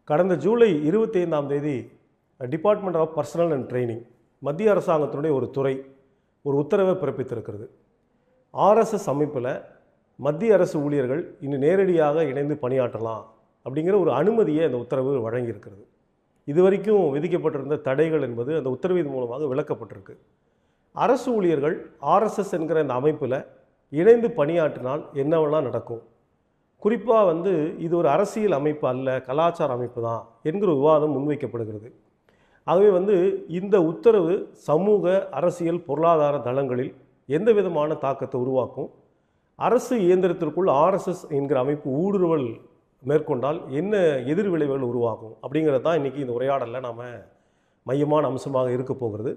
கடந்த ஜூலை 25ஆம் தேதி department of personnel and training மத்திய அரசாங்கத்தினுடைய ஒரு துறை ஒரு உத்தரவை பிறப்பித்திருக்கிறது. ஆர்எஸ்எஸ் அமைப்பில் மத்திய அரசு ஊழியர்கள் இன்னும் நேரடியாக இணைந்து பணியாற்றலாம் அப்படிங்கிற ஒரு அனுமதியை அந்த உத்தரவு வழங்கியிருக்கிறது. இதுவரைக்கும் விதிக்கப்பட்டிருந்த தடைகள் என்பது அந்த உத்தரவின் மூலமாக விளக்கப்பட்டிருக்கு. அரசு ஊழியர்கள் ஆர்எஸ்எஸ் என்கிற இந்த அமைப்பில் இணைந்து பணியாற்றினால் என்னவெல்லாம் நடக்கும், குறிப்பாக இது ஒரு அரசியல் அமைப்பு அல்ல, கலாச்சார அமைப்பு தான் என்கிற விவாதம் முன்வைக்கப்படுகிறது. ஆகவே இந்த உத்தரவு சமூக, அரசியல், பொருளாதார தளங்களில் எந்த விதமான தாக்கத்தை உருவாக்கும், அரசு இயந்திரத்திற்குள் ஆர்எஸ்எஸ் என்கிற அமைப்பு ஊடுருவல் மேற்கொண்டால் என்ன எதிர்விளைவுகள் உருவாகும் அப்படிங்கிறது தான் இன்றைக்கி இந்த உரையாடலில் நாம் மையமான அம்சமாக இருக்க போகிறது.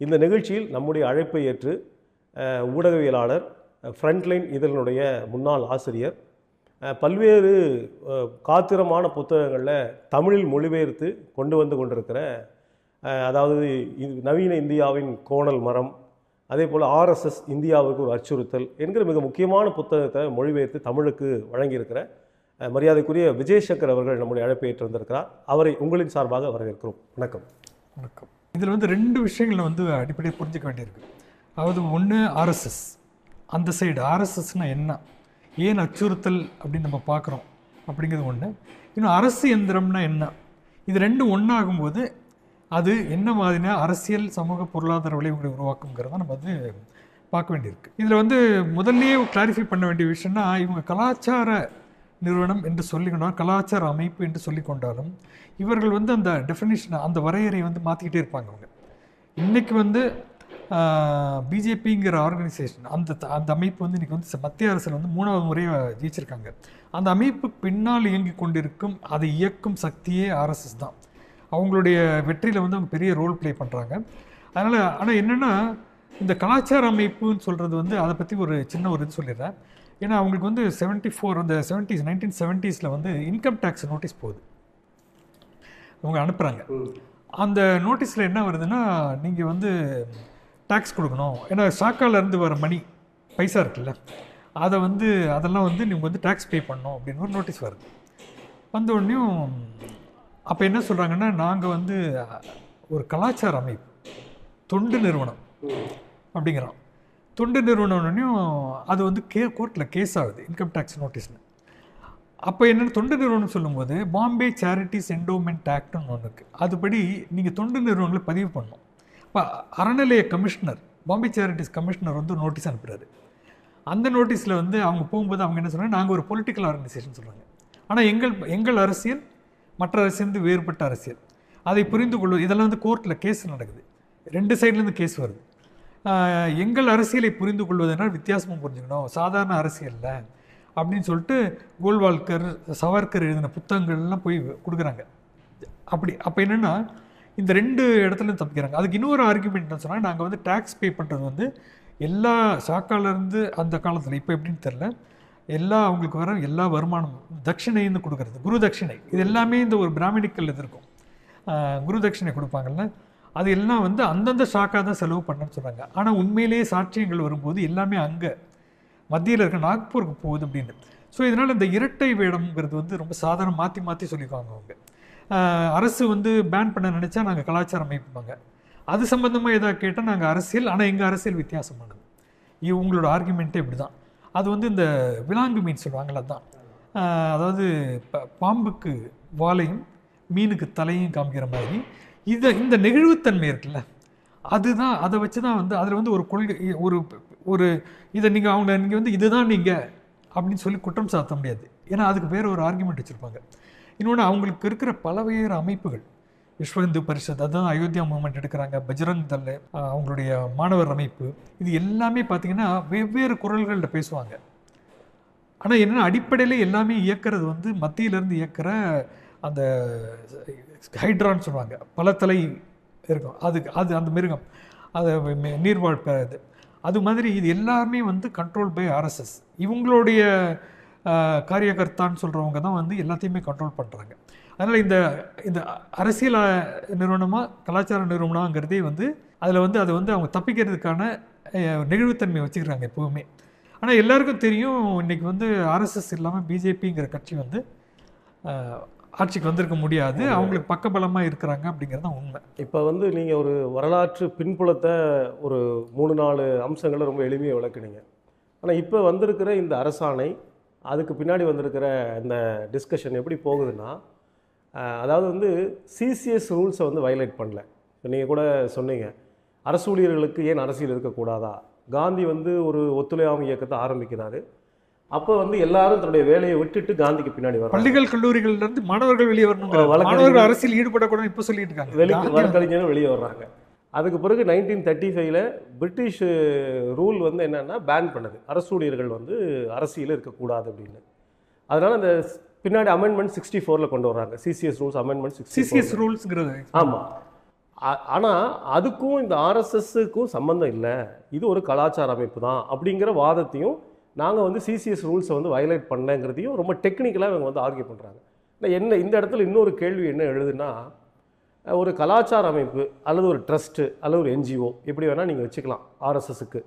இந்த நிகழ்ச்சியில் நம்முடைய அழைப்பை ஏற்று ஊடகவியலாளர், ஃப்ரண்ட்லைன் இதழினுடைய முன்னாள் ஆசிரியர், பல்வேறு காத்திரமான புத்தகங்களில் தமிழில் மொழிபெயர்த்து கொண்டு கொண்டிருக்கிற, அதாவது நவீன இந்தியாவின் கோணல் மரம், அதே போல் ஆர்எஸ்எஸ் இந்தியாவுக்கு ஒரு அச்சுறுத்தல் என்கிற மிக முக்கியமான புத்தகத்தை மொழிபெயர்த்து தமிழுக்கு வழங்கியிருக்கிற மரியாதைக்குரிய விஜயசங்கர் அவர்கள் நம்முடைய அழைப்பை ஏற்று வந்திருக்கிறார். அவரை உங்களின் சார்பாக வரவேற்கிறோம். வணக்கம். வணக்கம். இதில் ரெண்டு விஷயங்களை அடிப்படையாக புரிஞ்சிக்க வேண்டியிருக்கு. அதாவது ஒன்று ஆர்எஸ்எஸ், அந்த சைடு ஆர்எஸ்எஸ்னால் என்ன, ஏன் அச்சுறுத்தல் அப்படின்னு நம்ம பார்க்குறோம் அப்படிங்கிறது ஒன்று. இன்னும் அரசு எந்திரம்னா என்ன, இது ரெண்டும் ஒன்றாகும்போது அது என்ன மாதிரினா அரசியல், சமூக, பொருளாதார விளைவுகளை உருவாக்குங்கிறத நம்ம பார்க்க வேண்டியிருக்கு. இதில் முதல்லையே கிளாரிஃபை பண்ண வேண்டிய விஷயம்னா, இவங்க கலாச்சார நிறுவனம் என்று சொல்லிக்கொண்டாலும், கலாச்சார அமைப்பு என்று சொல்லிக்கொண்டாலும், இவர்கள் அந்த டெஃபினிஷனை, அந்த வரையறை மாற்றிக்கிட்டே இருப்பாங்க. அவங்க இன்றைக்கி பிஜேபிங்கிற ஆர்கனைசேஷன், அந்த அமைப்பு இன்றைக்கி மத்திய அரசில் 3வது முறையாக ஜெயிச்சிருக்காங்க. அந்த அமைப்பு பின்னால் இயங்கி கொண்டிருக்கும், அதை இயக்கும் சக்தியே ஆர்எஸ்எஸ் தான். அவங்களுடைய வெற்றியில் அவங்க பெரிய ரோல் ப்ளே பண்ணுறாங்க. அதனால் ஆனால் என்னென்னா, இந்த கலாச்சார அமைப்புன்னு சொல்கிறது அதை பற்றி ஒரு சின்ன ஒரு இது சொல்லிடுறேன். ஏன்னா அவங்களுக்கு 74 அந்த 1970s இன்கம் டேக்ஸ் நோட்டீஸ் போகுது, அவங்க அனுப்புகிறாங்க. அந்த நோட்டீஸில் என்ன வருதுன்னா, நீங்கள் டேக்ஸ் கொடுக்கணும், ஏன்னா சாக்காலேருந்து வர மணி பைசா இருக்குல்ல, அதை அதெல்லாம் நீங்கள் டேக்ஸ் பே பண்ணணும் அப்படின்னு ஒரு நோட்டீஸ் வருது. வந்த உடனேயும் அப்போ என்ன சொல்கிறாங்கன்னா, நாங்கள் ஒரு கலாச்சார அமைப்பு, தொண்டு நிறுவனம் அப்படிங்கிறோம். தொண்டு நிறுவனம்னையும் அது கோர்ட்டில் கேஸ் ஆகுது, இன்கம் டேக்ஸ் நோட்டீஸ்னு. அப்போ என்னென்னு தொண்டு நிறுவனம் சொல்லும்போது பாம்பே சேரிட்டிஸ் என்டோமெண்ட் ஆக்ட்னு ஒன்று இருக்குது. அதுபடி நீங்கள் தொண்டு நிறுவனங்களை பதிவு பண்ணணும். இப்போ அறநிலைய commissioner, Bombay charities commissioner notice அனுப்புகிறாரு. அந்த நோட்டீஸில் அவங்க போகும்போது அவங்க என்ன சொல்கிறாங்க, நாங்கள் ஒரு பொலிட்டிக்கல் ஆர்கனைசேஷன் சொல்கிறாங்க. ஆனால் எங்கள் அரசியல் மற்ற அரசியல் வேறுபட்ட அரசியல், அதை புரிந்து கொள்வது, இதெல்லாம் கோர்ட்டில் கேஸ் நடக்குது, 2 சைட்லேருந்து கேஸ் வருது. எங்கள் அரசியலை புரிந்து கொள்வதனால் வித்தியாசமும் புரிஞ்சுக்கணும், சாதாரண அரசியலில் அப்படின்னு சொல்லிட்டு கோல்வால்கர், சவர்கர் எழுதின புத்தகங்கள்லாம் போய் கொடுக்குறாங்க. அப்போ என்னென்னா, இந்த 2 இடத்துலையும் தப்பிக்கிறாங்க. அதுக்கு இன்னொரு ஆர்குமெண்ட் என்ன சொன்னால், நாங்கள் டேக்ஸ் பே பண்ணுறது எல்லா சாக்காலேருந்து அந்த காலத்தில், இப்போ எப்படின்னு தெரில, அவங்களுக்கு வர எல்லா வருமானமும் தட்சிணைன்னு கொடுக்குறது, குரு தட்சிணை, இது எல்லாமே இந்த ஒரு பிராமணிக்கல் இது இருக்கும், குரு தட்சிணை கொடுப்பாங்கல்ல, அது எல்லாம் அந்தந்த ஷாக்காக தான் செலவு பண்ணணும்னு சொல்கிறாங்க. ஆனால் உண்மையிலேயே சாட்சியங்கள் வரும்போது எல்லாமே அங்கே மத்தியில் இருக்க நாக்பூருக்கு போகுது அப்படின்னு. ஸோ இதனால் இந்த இரட்டை வேடம்ங்கிறது ரொம்ப சாதாரண மாற்றி சொல்லிக்குவாங்க அவங்க. அரசு பேன் பண்ண நினச்சா நாங்கள் கலாச்சாரம் அமைப்பாங்க, அது சம்மந்தமாக எதாவது கேட்டால் நாங்கள் அரசியல், ஆனால் எங்கள் அரசியல் வித்தியாசமானது. உங்களோட ஆர்குமெண்ட்டே இப்படி தான். அது இந்த விலாங்கு மீன் சொல்லுவாங்கள்ல, அதுதான். அதாவது பாம்புக்கு வாலையும் மீனுக்கு தலையும் காமிக்கிற மாதிரி இந்த நெகிழ்வுத்தன்மை இருக்குல்ல, அதுதான். அதை வச்சு தான் அதில் ஒரு கொள்கை, ஒரு இதை நீங்கள் இதுதான் நீங்கள் அப்படின்னு சொல்லி குற்றம் சாத்த முடியாது. ஏன்னா அதுக்கு வேறு ஒரு ஆர்குமெண்ட் வச்சுருப்பாங்க. இன்னொன்று, அவங்களுக்கு இருக்கிற பல்வேறு அமைப்புகள், விஸ்வ இந்து பரிஷத், அதுதான் அயோத்தியா மூவ்மெண்ட் எடுக்கிறாங்க, பஜ்ரங் தள், அவங்களுடைய மாணவர் அமைப்பு, இது எல்லாமே பார்த்திங்கன்னா வெவ்வேறு குரல்களில் பேசுவாங்க. ஆனால் என்னென்னா, அடிப்படையில் எல்லாமே இயக்கிறது மத்தியிலேருந்து இயக்கிற அந்த ஹைட்ரான்னு சொல்லுவாங்க, பல தலை இருக்கும், அது அந்த மிருகம், அது நீர்வாழ் இது, அது மாதிரி இது எல்லாமே கண்ட்ரோல் பை ஆர்எஸ்எஸ். இவங்களுடைய காரியகர்த்தான்னு சொல்கிறவங்க தான் எல்லாத்தையுமே கண்ட்ரோல் பண்ணுறாங்க. அதனால் இந்த அரசியல் நிறுவனமாக கலாச்சார நிறுவனங்கிறதே அதில் அதை அவங்க தப்பிக்கிறதுக்கான நெகிழ்வுத்தன்மை வச்சுக்கிறாங்க எப்போவுமே. ஆனால் எல்லாருக்கும் தெரியும், இன்றைக்கி ஆர்எஸ்எஸ் இல்லாமல் பிஜேபிங்கிற கட்சி ஆட்சிக்கு வந்திருக்க முடியாது, அவங்களுக்கு பக்கபலமாக இருக்கிறாங்க அப்படிங்கிறது தான் உண்மை. இப்போ வந்து நீங்கள் ஒரு வரலாற்று பின்புலத்தை ஒரு 3-4 அம்சங்களை ரொம்ப எளிமையாக விளக்குனீங்க. ஆனால் இப்போ வந்திருக்கிற இந்த அரசாணை, அதுக்கு பின்னாடி வந்திருக்கிற இந்த டிஸ்கஷன் எப்படி போகுதுன்னா, அதாவது வந்து சிசிஎஸ் ரூல்ஸை வந்து வயலேட் பண்ணல. இப்போ நீங்கள் கூட சொன்னீங்க, அரசு ஊழியர்களுக்கு ஏன் அரசியல் இருக்கக்கூடாதா? காந்தி வந்து ஒரு ஒத்துழையாமை இயக்கத்தை ஆரம்பிக்கிறாரு. அப்போ வந்து எல்லாரும் தன்னுடைய வேலையை விட்டுட்டு காந்திக்கு பின்னாடி வர பள்ளிகள் கல்லூரிகள்ல இருந்து மாணவர்கள் வெளியே வரணும், மாணவர்கள் அரசியல் ஈடுபடக்கூடாது இப்போ சொல்லிட்டு இருக்காங்க. வழக்கறிஞரும் வெளியே வர்றாங்க. அதுக்கு பிறகு 1935 பிரிட்டிஷ் ரூல் வந்து என்னென்னா பேன் பண்ணுது, அரசு ஊழியர்கள் வந்து அரசியல் இருக்கக்கூடாது அப்படின்னு. அதனால் அந்த பின்னாடி அமெண்ட்மெண்ட் 64 கொண்டு வர்றாங்க, சிசிஎஸ் ரூல்ஸ் அமெண்ட்மெண்ட் 64. சிசிஎஸ் ரூல்ஸ்ங்கிறது ஆமாம். ஆனால் அதுக்கும் இந்த ஆர்எஸ்எஸ்ஸுக்கும் சம்மந்தம் இல்லை, இது ஒரு கலாச்சார அமைப்பு தான் அப்படிங்கிற வாதத்தையும் நாங்கள் வந்து சிசிஎஸ் ரூல்ஸை வந்து வயலேட் பண்ணங்கிறதையும் ரொம்ப டெக்னிக்கலாக இவங்க வந்து ஆர்கியூ பண்ணுறாங்க. என்ன இந்த இடத்துல இன்னொரு கேள்வி என்ன எழுதுன்னா, ஒரு கலாச்சார அமைப்பு அல்லது ஒரு ட்ரஸ்ட்டு அல்லது ஒரு என்ஜிஓ எப்படி வேணால் நீங்கள் வச்சுக்கலாம் ஆர்எஸ்எஸ்ஸுக்கு.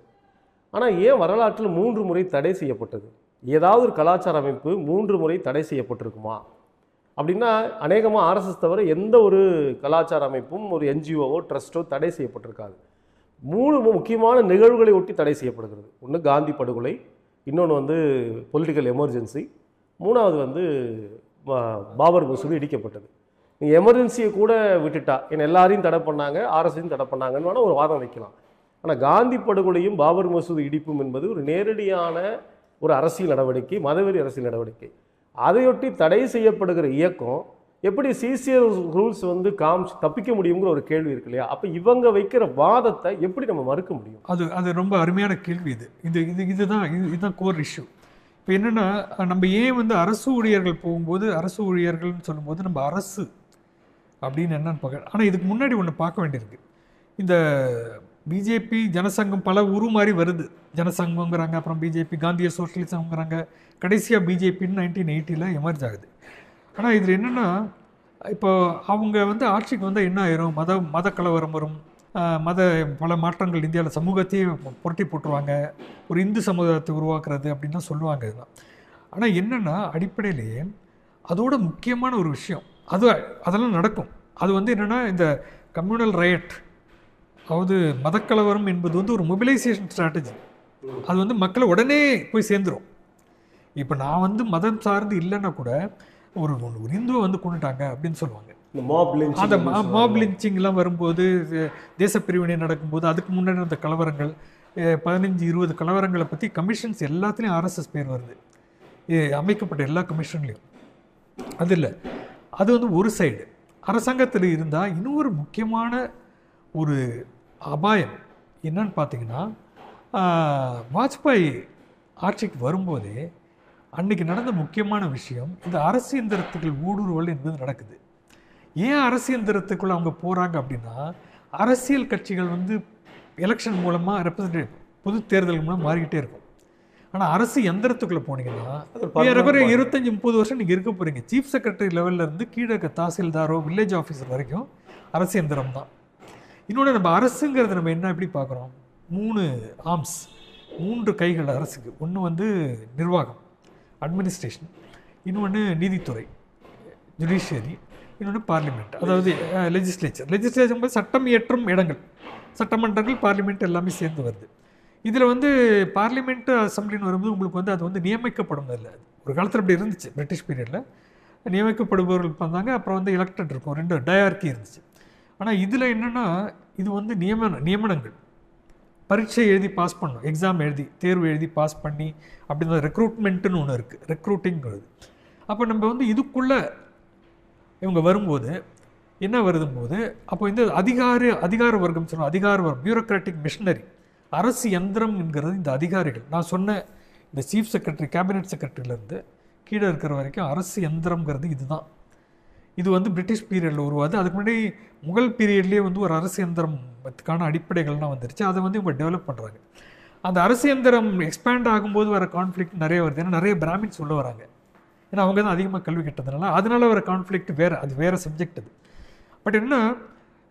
ஆனால் ஏன் வரலாற்றில் 3 முறை தடை செய்யப்பட்டது? ஏதாவது ஒரு கலாச்சார அமைப்பு 3 முறை தடை செய்யப்பட்டிருக்குமா அப்படின்னா, அநேகமாக ஆர்எஸ்எஸ் தவிர எந்த ஒரு கலாச்சார அமைப்பும் ஒரு என்ஜிஓவோ ட்ரஸ்ட்டோ தடை செய்யப்பட்டிருக்காது. 3 முக்கியமான நிகழ்வுகளை ஒட்டி தடை செய்யப்படுகிறது. ஒன்று காந்தி படுகொலை, இன்னொன்று வந்து பொலிட்டிக்கல் எமர்ஜென்சி, 3வது வந்து பாபர் மசூதி இடிக்கப்பட்டது. நீங்கள் எமர்ஜென்சியை கூட விட்டுட்டா, ஏன்னா எல்லாரையும் தடை பண்ணாங்க, ஆர்எஸ்எஸையும் தடை பண்ணாங்கன்னு வேணால் ஒரு வாதம் வைக்கலாம். ஆனால் காந்தி படுகொலையும் பாபர் மசூதி இடிப்பும் என்பது ஒரு நேரடியான ஒரு அரசியல் நடவடிக்கை, மதவெறி அரசியல் நடவடிக்கை. அதையொட்டி தடை செய்யப்படுகிற இயக்கம் எப்படி சிசிஎஸ் ரூல்ஸ் வந்து தப்பிக்க முடியுங்கிற ஒரு கேள்வி இருக்கு இல்லையா? அப்போ இவங்க வைக்கிற வாதத்தை எப்படி நம்ம மறுக்க முடியும்? அது ரொம்ப அருமையான கேள்வி. இதுதான் கோர் இஷ்யூ. இப்போ என்னென்னா, நம்ம ஏன் வந்து அரசு ஊழியர்கள் போகும்போது அரசு ஊழியர்கள்னு சொல்லும்போது நம்ம அரசு அப்படின்னு என்னன்னு பார்க்க, ஆனால் இதுக்கு முன்னாடி ஒன்று பார்க்க வேண்டியிருக்கு. இந்த பிஜேபி ஜனசங்கம் பல உருமாறி வருது. ஜனசங்கம்ங்கிறாங்க, அப்புறம் பிஜேபி காந்திய சோஷலிசம்ங்கிறாங்க, கடைசியாக பிஜேபின்னு 1980 எமர்ஜ் ஆகுது. ஆனால் இதில் என்னென்னா, இப்போ அவங்க வந்து ஆட்சிக்கு வந்தால் என்ன ஆயிரும், மத கலவரம் வரும், பல மாற்றங்கள் இந்தியாவில் சமூகத்தையே புரட்டி போட்டுருவாங்க, ஒரு இந்து சமுதாயத்தை உருவாக்குறது அப்படின்னு தான் சொல்லுவாங்க. இதுதான். ஆனால் என்னென்னா, அடிப்படையிலேயே அதோட முக்கியமான ஒரு விஷயம் அதெல்லாம் நடக்கும். அது வந்து என்னென்னா, இந்த கம்யூனல் ரைட், அதாவது மதக்கலவரம் என்பது வந்து ஒரு மொபிலைசேஷன் ஸ்ட்ராட்டஜி. அது வந்து மக்களை உடனே போய் சேர்ந்துடும். இப்போ நான் வந்து மதம் சார்ந்து இல்லைன்னா கூட ஒரு இந்துவை வந்து கொண்டுட்டாங்க அப்படின்னு சொல்லுவாங்க. அந்த மாப் லிஞ்சிங்லாம் வரும்போது, தேசப்பிரிவினை நடக்கும்போது, அதுக்கு முன்னாடி அந்த கலவரங்கள் 15-20 கலவரங்களை பற்றி கமிஷன்ஸ் எல்லாத்துலேயும் ஆர்எஸ்எஸ் பேர் வருது, அமைக்கப்பட்ட எல்லா கமிஷன்லேயும். அது இல்லை, அது வந்து ஒரு சைடு. அரசாங்கத்தில் இருந்தால் இன்னொரு முக்கியமான ஒரு அபாயம் என்னன்னு பார்த்தீங்கன்னா, வாஜ்பாய் ஆட்சிக்கு வரும்போதே அன்றைக்கி நடந்த முக்கியமான விஷயம், இந்த அரசு எந்திரத்துக்குள் ஊடுருவல் என்பது நடக்குது. ஏன் அரசு எந்திரத்துக்குள்ள அவங்க போகிறாங்க அப்படின்னா, அரசியல் கட்சிகள் வந்து எலெக்ஷன் மூலமாக ரெப்ரசன்டேட்டிவ் பொது தேர்தல் மூலம் மாறிக்கிட்டே இருக்கும். ஆனால் அரசு எந்திரத்துக்குள்ளே போனீங்கன்னா 25-30 வருஷம் நீங்கள் இருக்க போகிறீங்க. சீஃப் செக்ரட்டரி லெவலில் இருந்து கீழே தாசில்தாரோ வில்லேஜ் ஆஃபீஸர் வரைக்கும் அரசு எந்திரம் தான். இன்னொன்று, நம்ம அரசுங்கிறது நம்ம என்ன எப்படி பார்க்குறோம், 3 ஆர்ம்ஸ், 3 கைகள் அரசுக்கு. ஒன்று வந்து நிர்வாகம், அட்மினிஸ்ட்ரேஷன், இன்னொன்று நீதித்துறை, ஜுடிஷியரி, இன்னொன்று பார்லிமெண்ட், அதாவது லெஜிஸ்லேச்சர் போது சட்டம் இயற்றும் இடங்கள், சட்டமன்றங்கள், பார்லிமெண்ட் எல்லாமே சேர்ந்து வருது. இதில் வந்து பார்லிமெண்ட்டு அசம்பிளின்னு வரும்போது உங்களுக்கு வந்து அது வந்து நியமிக்கப்படும் இல்லை. ஒரு காலத்தில் அப்படி இருந்துச்சு, பிரிட்டிஷ் பீரியடில் நியமிக்கப்படுபவர்கள் வந்தாங்க, அப்புறம் வந்து எலெக்டட் இருக்கும், 2 டயார்கி இருந்துச்சு. ஆனால் இதில் என்னென்னா, இது வந்து நியமனங்கள், பரீட்சை எழுதி பாஸ் பண்ணணும், எக்ஸாம் எழுதி தேர்வு எழுதி பாஸ் பண்ணி அப்படி ரெக்ரூட்மெண்ட்டுன்னு ஒன்று இருக்குது, ரெக்ரூட்டிங்கிறது. அப்போ நம்ம வந்து இதுக்குள்ளே இவங்க வரும்போது என்ன வருதும்போது, அப்போ இந்த அதிகார வர்க்கம் சொல்லணும், அதிகார வர்க்கம், பியூரோக்ராட்டிக் மிஷினரி, அரசு யந்திரம் என்கிறது இந்த அதிகாரிகள். நான் சொன்ன இந்த சீஃப் செக்ரட்டரி, கேபினெட் செக்ரட்டரியிலேருந்து கீழே இருக்கிற வரைக்கும் அரசு யந்திரம்ங்கிறது இதுதான். இது வந்து பிரிட்டிஷ் பீரியடில் உருவாது. அதுக்கு முன்னாடி முகல் பீரியட்லேயே வந்து ஒரு அரசு யந்திரத்துக்கான அடிப்படைகள்லாம் வந்துருச்சு. அதை வந்து இவங்க டெவலப் பண்ணுறாங்க. அந்த அரசு யந்திரம் எக்ஸ்பேண்ட் ஆகும்போது வர கான்ஃப்ளிக்ட் நிறைய வருது. ஏன்னா நிறைய பிராமின்ஸ் உள்ள வராங்க, ஏன்னா அவங்க தான் அதிகமாக கல்வி கட்டதுனால. அதனால வர கான்ஃப்ளிக்ட் வேறு, அது வேறு சப்ஜெக்ட் அது. பட் என்ன,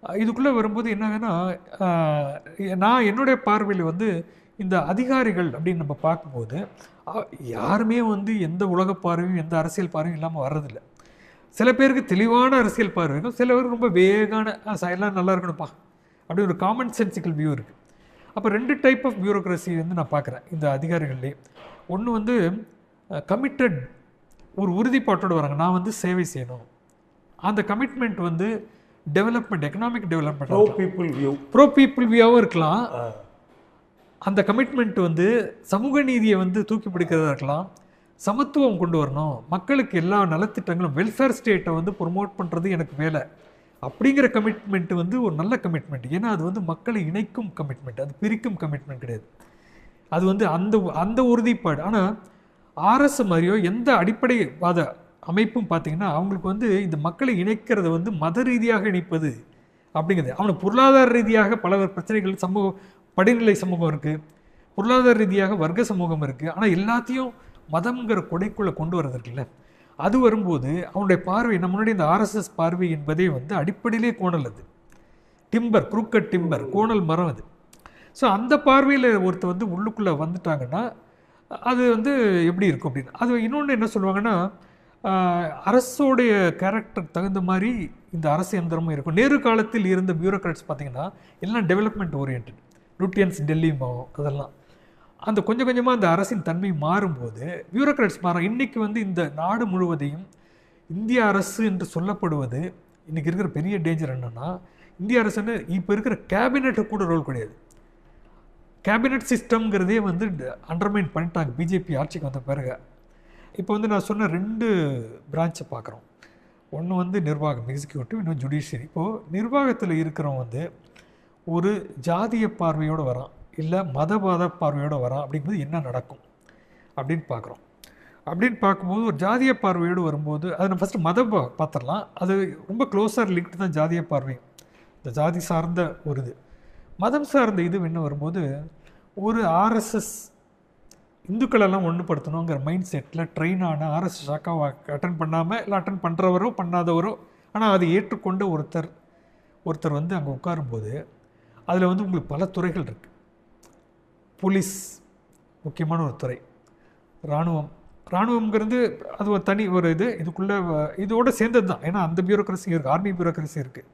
இதுக்குள்ளே வரும்போது என்னன்னா, நான் என்னுடைய பார்வையில் வந்து இந்த அதிகாரிகள் அப்படின்னு நம்ம பார்க்கும்போது யாருமே வந்து எந்த உலக பார்வையும் எந்த அரசியல் பார்வையும் இல்லாமல் வர்றதில்லை. சில பேருக்கு தெளிவான அரசியல் பார்வை இருக்கும், சில பேருக்கு ரொம்ப வேகான எல்லாம் நல்லா இருக்கணும்ப்பா அப்படி ஒரு காமன் சென்சிக்கல் வியூ இருக்குது. அப்போ 2 டைப் ஆஃப் பியூரோக்ரஸி வந்து நான் பார்க்குறேன் இந்த அதிகாரிகள்லேயே. ஒன்று வந்து கமிட்டட், ஒரு உறுதிப்பாட்டோடு வராங்க, நான் வந்து சேவை செய்யணும். அந்த கமிட்மெண்ட் வந்து development, economic development, pro people வியூவாகவும் இருக்கலாம். அந்த கமிட்மெண்ட் வந்து சமூக நீதியை வந்து தூக்கி பிடிக்கிறதா இருக்கலாம், சமத்துவம் கொண்டு வரணும், மக்களுக்கு எல்லா நலத்திட்டங்களும், வெல்ஃபேர் ஸ்டேட்டை வந்து ப்ரொமோட் பண்ணுறது எனக்கு வேலை அப்படிங்கிற கமிட்மெண்ட் வந்து ஒரு நல்ல கமிட்மெண்ட். ஏன்னா அது வந்து மக்களை இணைக்கும் கமிட்மெண்ட், அது பிரிக்கும் கமிட்மெண்ட் கிடையாது. அது வந்து அந்த உறுதிப்பாடு. ஆனால் ஆர்எஸ் மாதிரியோ எந்த அடிப்படைவாத அமைப்பும் பார்த்தீங்கன்னா அவங்களுக்கு வந்து இந்த மக்களை இணைக்கிறத வந்து மத ரீதியாக இணைப்பது அப்படிங்கிறது. அவனுக்கு பொருளாதார ரீதியாக பல பிரச்சனைகள், சமூக படிநிலை சமூகம் இருக்குது, பொருளாதார ரீதியாக வர்க்க சமூகம் இருக்குது. ஆனால் எல்லாத்தையும் மதம்ங்கிற கொடைக்குள்ளே கொண்டு வரதுக்குல்ல, அது வரும்போது அவனுடைய பார்வை, நம்ம முன்னாடி இந்த ஆர்எஸ்எஸ் பார்வை என்பதே வந்து அடிப்படையிலே கோணல், அது டிம்பர், குரூக்கட் டிம்பர், கோணல் மரம் அது. ஸோ அந்த பார்வையில் ஒருத்தர் வந்து உள்ளுக்குள்ளே வந்துட்டாங்கன்னா அது வந்து எப்படி இருக்கும் அப்படின்னு. அது இன்னொன்று என்ன சொல்லுவாங்கன்னா, அரசோடைய கேரக்டர் தகுந்த மாதிரி இந்த அரசு எந்திரமும் இருக்கும். நேரு காலத்தில் இருந்த பியூரோக்ராட்ஸ் பார்த்திங்கன்னா எல்லாம் டெவலப்மெண்ட் ஓரியன்ட், லுட்டியன்ஸ், டெல்லி மாவோ அதெல்லாம். அந்த கொஞ்சம் கொஞ்சமாக அந்த அரசின் தன்மை மாறும்போது பியூரோக்ராட்ஸ் மாறும். இன்றைக்கி வந்து இந்த நாடு முழுவதையும் இந்திய அரசு என்று சொல்லப்படுவது இன்றைக்கி இருக்கிற பெரிய டேஞ்சர் என்னென்னா, இந்திய அரசுன்னு இப்போ இருக்கிற கேபினெட்டு கூட ரோல் கிடையாது. கேபினெட் சிஸ்டம்ங்கிறதே வந்து அண்டர்மைன் பண்ணிட்டாங்க பிஜேபி ஆட்சிக்கு வந்த பிறகு. இப்போ வந்து நான் சொன்ன 2 பிரான்ச்சை பார்க்குறோம். ஒன்று வந்து நிர்வாகம், எக்ஸிக்யூட்டிவ், இன்னும் ஜுடிஷியரி. இப்போது நிர்வாகத்தில் இருக்கிறவங்க வந்து ஒரு ஜாதிய பார்வையோடு வரான், இல்லை மதவாத பார்வையோடு வரான், அப்படிங்கும்போது என்ன நடக்கும் அப்படின்னு பார்க்குறோம். அப்படின்னு பார்க்கும்போது ஒரு ஜாதிய பார்வையோடு வரும்போது அதை நம்ம ஃபஸ்ட்டு மதம் பார்த்துடலாம். அது ரொம்ப க்ளோஸாக லிங்க்டு தான் ஜாதிய பார்வை, இந்த ஜாதி சார்ந்த ஒரு இது. மதம் சார்ந்த இது என்ன வரும்போது ஒரு ஆர்எஸ்எஸ் இந்துக்களெல்லாம் ஒன்றுபடுத்தணுங்கிற மைண்ட் செட்டில் ட்ரெயின் ஆன ஆர்எஸ்எஸ் ஷாக்காவை அட்டன் பண்ணாமல், இல்லை அட்டன் பண்ணுறவரோ பண்ணாதவரோ, ஆனால் அதை ஏற்றுக்கொண்ட ஒருத்தர் வந்து அங்கே உட்காரும்போது அதில் வந்து உங்களுக்கு பல துறைகள் இருக்குது. போலீஸ் முக்கியமான ஒரு துறை, இராணுவம்ங்கிறது அது ஒரு தனி ஒரு இது, இதுக்குள்ளே இதோடு சேர்ந்தது தான். ஏன்னா அந்த பியூரோக்ரஸி இருக்குது, ஆர்மி பியூரோக்ரஸி இருக்குது.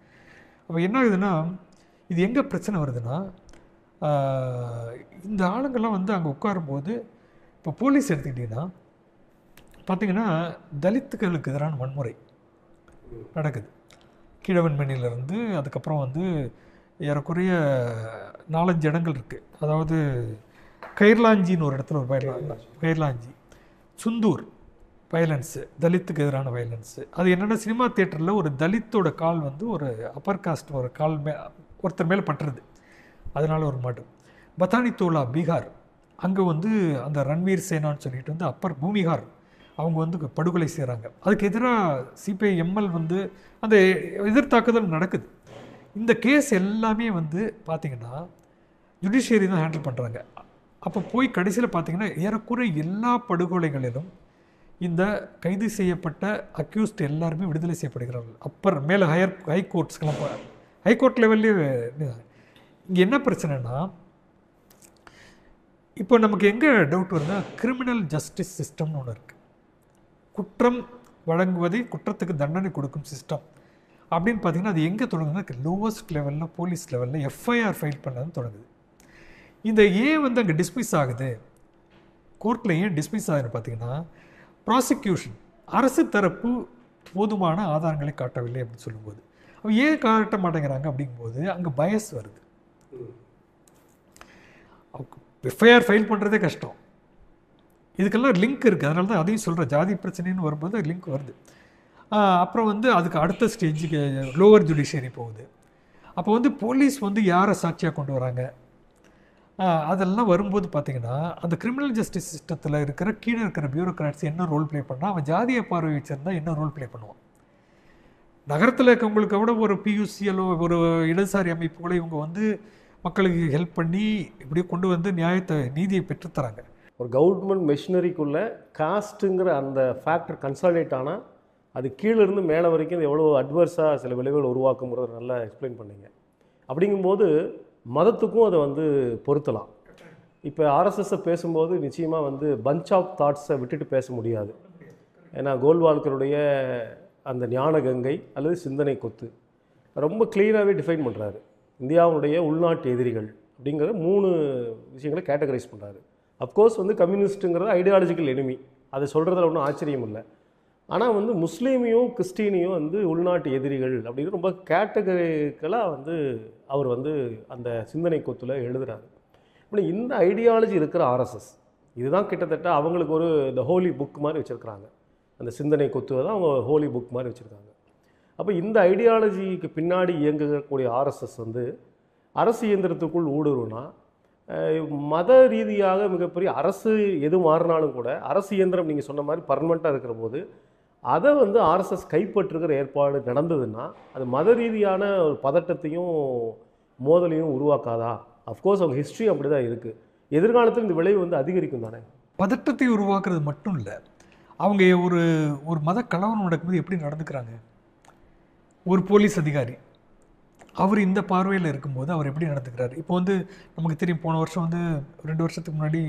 அப்போ என்ன ஆகுதுன்னா, இது எங்கே பிரச்சனை வருதுன்னா, இந்த ஆளுங்கள்லாம் வந்து அங்கே உட்காரும்போது, இப்போ போலீஸ் எடுத்துக்கிட்டிங்கன்னா பார்த்திங்கன்னா தலித்துகளுக்கு எதிரான வன்முறை நடக்குது. கீழவன்மணியிலேருந்து அதுக்கப்புறம் வந்து ஏறக்குறைய 4-5 இடங்கள் இருக்குது. அதாவது கைர்லாஞ்சின்னு ஒரு இடத்துல ஒரு கைர்லாஞ்சி, சுந்தூர் வயலன்ஸு, தலித்துக்கு எதிரான வயலன்ஸு. அது என்னென்னா, சினிமா தியேட்டரில் ஒரு தலித்தோட கால் வந்து ஒரு அப்பர் காஸ்ட் ஒரு கால் ஒருத்தர் மேலே பட்டுருது, அதனால் ஒரு மாட்டு. பத்தானி தோலா, பீகார், அங்கே வந்து அந்த ரன்வீர் சேனான்னு சொல்லிட்டு வந்து அப்பர் பூமிகார் அவங்க வந்து படுகொலை செய்கிறாங்க. அதுக்கு எதிராக சிபிஐ எம்எல் வந்து அந்த எதிர்த்தாக்குதல் நடக்குது. இந்த கேஸ் எல்லாமே வந்து பார்த்திங்கன்னா ஜுடிஷியரி தான் ஹேண்டில் பண்ணுறாங்க. அப்போ போய் கடைசியில் பார்த்திங்கன்னா ஏறக்குறை எல்லா படுகொலைகளிலும் இந்த கைது செய்யப்பட்ட அக்யூஸ்ட் எல்லாருமே விடுதலை செய்யப்படுகிறார்கள். அப்பர் மேலே ஹைகோர்ட்ஸ்க்கெல்லாம் ஹைகோர்ட் லெவல்லே. இங்கே என்ன பிரச்சனைனா, இப்போ நமக்கு எங்கே டவுட் வருதுன்னா, கிரிமினல் ஜஸ்டிஸ் சிஸ்டம்னு ஒன்று இருக்குது. குற்றம் வழங்குவதை, குற்றத்துக்கு தண்டனை கொடுக்கும் சிஸ்டம் அப்படின்னு பார்த்திங்கன்னா அது எங்கே தொடங்குதுன்னா, லோவஸ்ட் லெவலில் போலீஸ் லெவலில் எஃப்ஐஆர் ஃபைல் பண்ணதுன்னு தொடங்குது. இந்த ஏன் வந்து அங்கே டிஸ்மிஸ் ஆகுது, கோர்ட்டில் ஏன் டிஸ்மிஸ் ஆகுதுன்னு பார்த்திங்கன்னா, ப்ராசிக்யூஷன், அரசு தரப்பு போதுமான ஆதாரங்களை காட்டவில்லை அப்படின்னு சொல்லும்போது, அவன் ஏன் காட்ட மாட்டேங்கிறாங்க அப்படிங்கும்போது அங்கே பயஸ் வருது. எஃப்ஐஆர் ஃபைல் பண்ணுறதே கஷ்டம். இதுக்கெல்லாம் லிங்க் இருக்குது, அதனால தான் அதையும் சொல்கிறேன். ஜாதி பிரச்சனைன்னு வரும்போது லிங்க் வருது. அப்புறம் வந்து அதுக்கு அடுத்த ஸ்டேஜுக்கு லோவர் ஜுடிஷியரி போகுது. அப்போ வந்து போலீஸ் வந்து யாரை சாட்சியாக கொண்டு வராங்க, அதெல்லாம் வரும்போது பார்த்திங்கன்னா அந்த கிரிமினல் ஜஸ்டிஸ் சிஸ்டத்தில் இருக்கிற கீழே இருக்கிற பியூரோக்ராட்ஸ் என்ன ரோல் ப்ளே பண்ணால், அவன் ஜாதிய பார்வை வச்சுருந்தால் என்ன ரோல் ப்ளே பண்ணுவான். நகரத்தில் இருக்கவங்களுக்கு விட ஒரு பியூசிஎலோ ஒரு இடதுசாரி அமைப்புகளை இவங்க வந்து மக்களுக்கு ஹெல்ப் பண்ணி இப்படியே கொண்டு வந்து நீதியை பெற்றுத்தராங்க. ஒரு கவர்மெண்ட் மெஷினரிக்குள்ளே காஸ்ட்டுங்கிற அந்த ஃபேக்டர் கன்சாலிடேட் ஆனால் அது கீழேருந்து மேலே வரைக்கும் எவ்வளோ அட்வர்ஸாக சில விளைவுகள் உருவாக்குங்கிறத நல்லா எக்ஸ்பிளைன் பண்ணிங்க. அப்படிங்கும்போது மதத்துக்கும் அதை வந்து பொருத்தலாம். இப்போ ஆர்எஸ்எஸ்ஸை பேசும்போது நிச்சயமாக வந்து பஞ்ச் ஆஃப் தாட்ஸை விட்டுட்டு பேச முடியாது. ஏன்னா கோல்வால்கருடைய அந்த ஞான கங்கை அல்லது சிந்தனை கொத்து ரொம்ப கிளியராகவே டிஃபைன் பண்ணுறாரு. இந்தியாவுடைய உள்நாட்டு எதிரிகள் அப்படிங்கிற 3 விஷயங்களை கேட்டகரைஸ் பண்ணுறாரு. அஃப்கோர்ஸ் வந்து கம்யூனிஸ்ட்டுங்கிறது ஐடியாலஜிக்கல் எனிமி, அதை சொல்கிறதுல ஒன்றும் ஆச்சரியம் இல்லை. ஆனால் வந்து முஸ்லீமையும் கிறிஸ்டினையும் வந்து உள்நாட்டு எதிரிகள் அப்படின்னு ரொம்ப கேட்டகரிக்கலாக வந்து அவர் வந்து அந்த சிந்தனை கொத்தில் எழுதுகிறாரு. ஆனால் இந்த ஐடியாலஜி இருக்கிற ஆர்எஸ்எஸ் இதுதான் கிட்டத்தட்ட அவங்களுக்கு ஒரு இந்த ஹோலி புக் மாதிரி வச்சுருக்கிறாங்க. அந்த சிந்தனை கொத்துவை தான் அவங்க ஹோலி புக் மாதிரி வச்சுருக்காங்க. அப்போ இந்த ஐடியாலஜிக்கு பின்னாடி இயங்கக்கூடிய ஆர்எஸ்எஸ் வந்து அரசு இயந்திரத்துக்குள் ஊடுருவுனா மத ரீதியாக மிகப்பெரிய அரசு எது மாறினாலும் கூட அரசு இயந்திரம் நீங்கள் சொன்ன மாதிரி பர்மனெண்ட்டாக இருக்கிற போது அதை வந்து ஆர்எஸ்எஸ் கைப்பற்றுகிற ஏற்பாடு நடந்ததுன்னா அது மத ரீதியான ஒரு பதட்டத்தையும் மோதலையும் உருவாக்காதா? அஃப்கோர்ஸ் அவங்க ஹிஸ்ட்ரி அப்படி தான் இருக்குது. எதிர்காலத்தில் இந்த விளைவு வந்து அதிகரிக்கும் தானே. பதட்டத்தை உருவாக்குறது மட்டும் இல்லை, அவங்க ஒரு மத கலவரம் நடக்கும்போது எப்படி நடந்துக்கிறாங்க. ஒரு போலீஸ் அதிகாரி அவர் இந்த பார்வையில் இருக்கும்போது அவர் எப்படி நடந்துக்கிறார். இப்போ வந்து நமக்கு தெரியும், போன வருஷம் வந்து 2 வருஷத்துக்கு முன்னாடி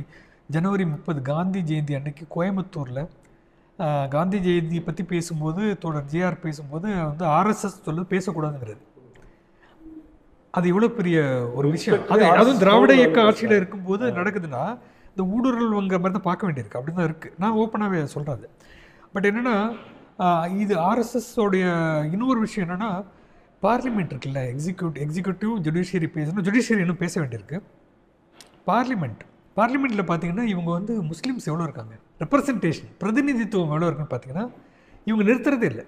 ஜனவரி 30 காந்தி ஜெயந்தி அன்னைக்கு கோயம்புத்தூரில் காந்தி ஜெயந்தியை பற்றி பேசும்போது தோழர் ஜேஆர் பேசும்போது வந்து ஆர்எஸ்எஸ் சொல்லுது பேசக்கூடாதுங்கிறது. அது எவ்வளோ பெரிய ஒரு விஷயம். அதுவும் திராவிட இயக்க ஆட்சியில் இருக்கும்போது நடக்குதுன்னா இந்த ஊடுருவல்ங்கிற மாதிரி தான் பார்க்க வேண்டியிருக்கு. அப்படி தான் இருக்குது. நான் ஓப்பனாகவே சொல்கிறது. பட் என்னென்னா இது ஆர்எஸ்எஸ்ஸோடைய இன்னொரு விஷயம் என்னென்னா, பார்லிமெண்ட் இருக்குல்ல, எக்ஸிக்யூட்டிவ் ஜுடிஷியரி பேசணும், ஜுடிஷியரி இன்னும் பேச வேண்டியிருக்கு. பார்லிமெண்ட்டில் பார்த்தீங்கன்னா இவங்க வந்து முஸ்லீம்ஸ் எவ்வளோ இருக்காங்க, ரெப்ரசன்டேஷன் பிரதிநிதித்துவம் எவ்வளோ இருக்குன்னு பார்த்தீங்கன்னா இவங்க நிறுத்துறதே இல்லை.